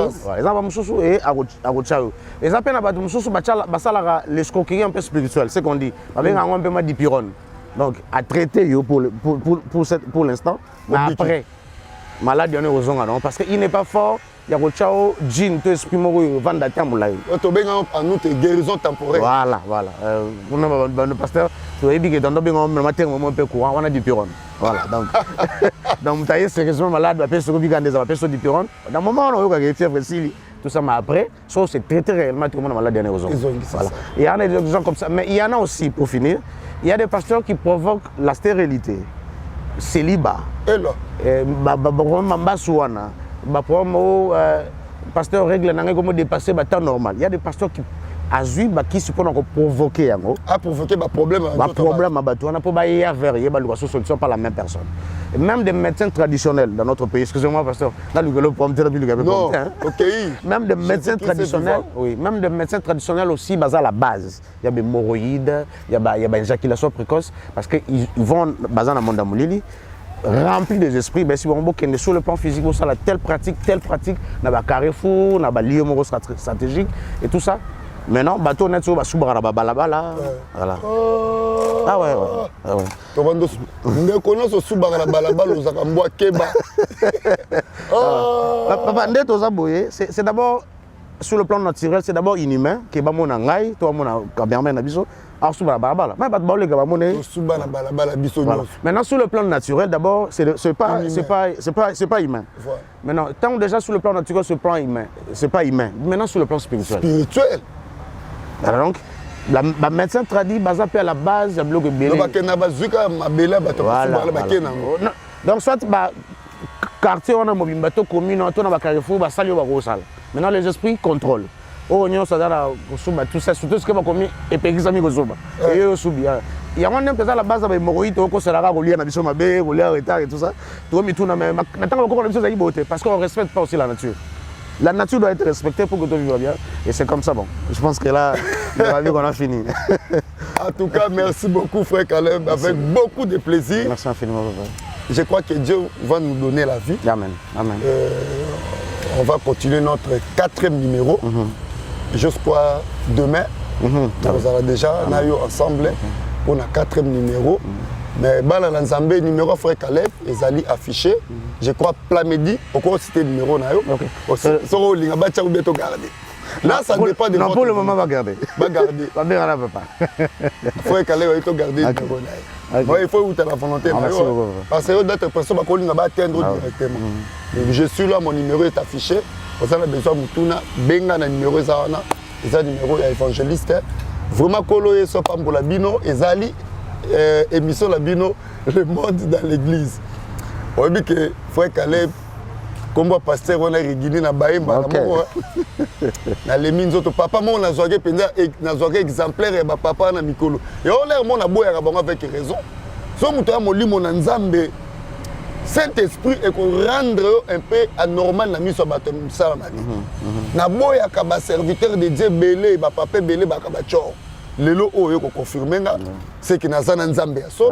et ago chao et ça peine ba mususu ba sala l'escroquerie un peu spirituelle c'est qu'on dit avec un peu ma dipirone donc à traiter yo pour l'instant mais après malade on est aux onga non parce que il n'est pas fort. Il y a un chao jean to esprit moko vanda tamulai to benga en nous guérison temporaire voilà on a le pasteur to ebi que dans benga matin moment peu courant on a du pyrone voilà donc tailler sérieusement malade ba peso bigande za ba peso du pyrone dans moment on a eu fièvre sili tout ça mais après ça c'est très réellement tout le monde malade aux autres voilà il y en a des gens comme ça mais il y en a aussi pour finir il y a des pasteurs qui provoquent la stérilité célibat et là pasteur règle n'a pas dépasser le temps normal. Il y a des pasteurs azui bakisi mpona koprovoke yango provoquer problème à bateau on a pas bailler vers y a solution par la même personne. Et même des médecins traditionnels dans notre pays, excusez-moi pasteur, dans le prompteur non, OK. Même des médecins traditionnels, oui, même des médecins traditionnels aussi basés à la base. Il y a des hémorroïdes, il y a une éjaculation précoce parce qu'ils vont basés dans le monde amolili rempli des esprits, ben si on veut sur le plan physique, ça la telle pratique, na ba carrefour, na ba lieu stratégique et tout ça. Maintenant, bateau net sur ba balabala. Voilà. Ah ouais. Tomando ne connais so subara balabala ozaka mbwa keba. Papa ndeto za boye, c'est d'abord sur le plan naturel, c'est d'abord inhumain, keba mona ngai, to mona kabermen na biso. Alors, maintenant, sur le plan naturel, d'abord, c'est pas humain. Voilà. Maintenant, tant déjà sur le plan naturel, c'est pas humain. Maintenant, sur le plan spirituel. Alors, donc, la médecin traduit, basé à la base, il y a bloc belé. Donc, soit, quartier, on a un bateau commune, on a un carrefour, on a un salle. Maintenant, les esprits contrôlent. Oh, on a tout ça, surtout ce que je et puis ils ont mis au zoba. Et eux subi. Il y a un peu la base avec Moroïd, on se la relié à Biso Mabé, relié à retard et tout ça. Tout le monde mais maintenant encore les choses à beauté parce qu'on respecte pas aussi la nature. La nature doit être respectée pour que tout vive bien et c'est comme ça bon. Je pense que là on a fini. En tout cas, merci beaucoup frère Caleb avec beaucoup de plaisir. Merci infiniment. Je crois que Dieu va nous donner la vie. Amen. Amen. On va continuer notre 4e numéro. Jusqu'à demain, nous allons déjà ensemble pour le 4e numéro. Mais le numéro frère Caleb est allé affiché. Je crois Plamedi, au cours c'était le numéro. Là, ça ne dépend de non, pour le moment, on va garder. Va garder. On ne peut pas. Frère Caleb, il faut garder le numéro. Il faut où tu as la volonté. Parce que d'autres personnes vont atteindre directement. Je suis là, mon numéro est affiché. Vous avez besoin de Moutouna, Benga na numéro Zahana, et ça numéro évangéliste. Vraiment, Kolo et Sopambo Labino, et Zali, émission Labino, le monde dans l'église. On dit que frère Caleb, comme pasteur, on a régulier na Baïmba, na les mines autres. Papa, moi, on a joué exemplaire et papa na Mikolo. Et on a mon aboy avec raison. Si on a mon limon en Zambé, Saint-Esprit est qu'on rendre un peu anormal na miso bato salamani. Na boya ka ba serviteur de Dieu belé ba papa belé ba ka ba chor. Lelo oyo ko confirmer nga c'est que na zana nzambe so.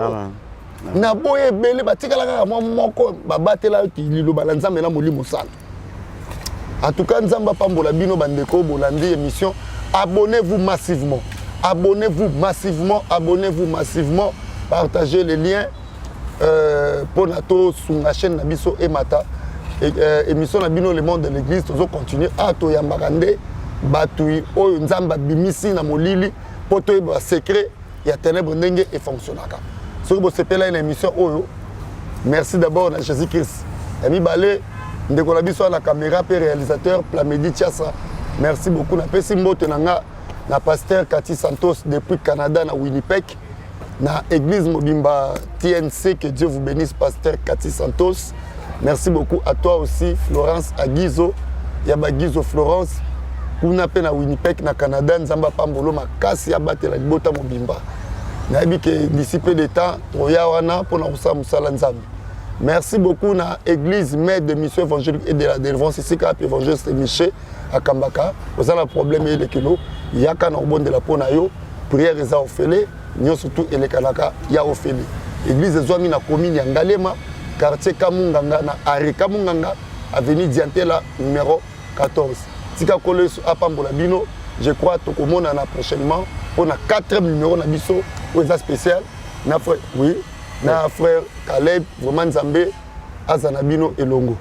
Na boya belé ba tikala ka moko ba batela ki lilo ba nzambe na molimo sala. En tout cas nzamba pambola bino bandeko bolandi émission. Abonnez-vous massivement. Abonnez-vous massivement, abonnez-vous massivement, partagez les liens. Pour nato sur la chaîne Nabiso et Mata émission Nabino le monde de l'église toujours continuer à to yambarande batui o nzamba bimisi na molili poto ba secret ya ténèbres ndenge et fonctionnaka ce que vous sepela une émission oyo merci d'abord à Jésus-Christ ami balé ndeko na biso na caméra pe réalisateur Plamedi Tiasa merci beaucoup na pesi mbote nanga na pasteur Cathy Santos depuis Canada na Winnipeg. Na église Mobimba TNC, que Dieu vous bénisse, pasteur Cathy Santos. Merci beaucoup à toi aussi, Florence Aguizo. Yaba Guizo Florence. Kuna pe na Winnipeg, na Canada, Nzamba Pambolo, Makasi, Yabate la Libota Mobimba. Nabi que d'ici peu de temps, Roya Wana, pour nous Moussala Nzambi. Merci beaucoup na église mère de mission évangélique et de la délivrance ici, quand évangéliste Miché à Kambaka. Vous avez un problème, il y a des kilos. Il y a un bon de la Ponayo. Prière est à Ophélie. Nous surtout elekalaka ya Ophélie. Église ezwami na commune ya Ngalema, quartier Kamunganga na Ari Kamunganga, avenue Diantela numéro 14. Tika kole su apambola bino, je crois to komona na prochainement pour na 4e numéro na biso ou ça spécial na frère oui, na frère Caleb vraiment Nzambe azana bino elongo.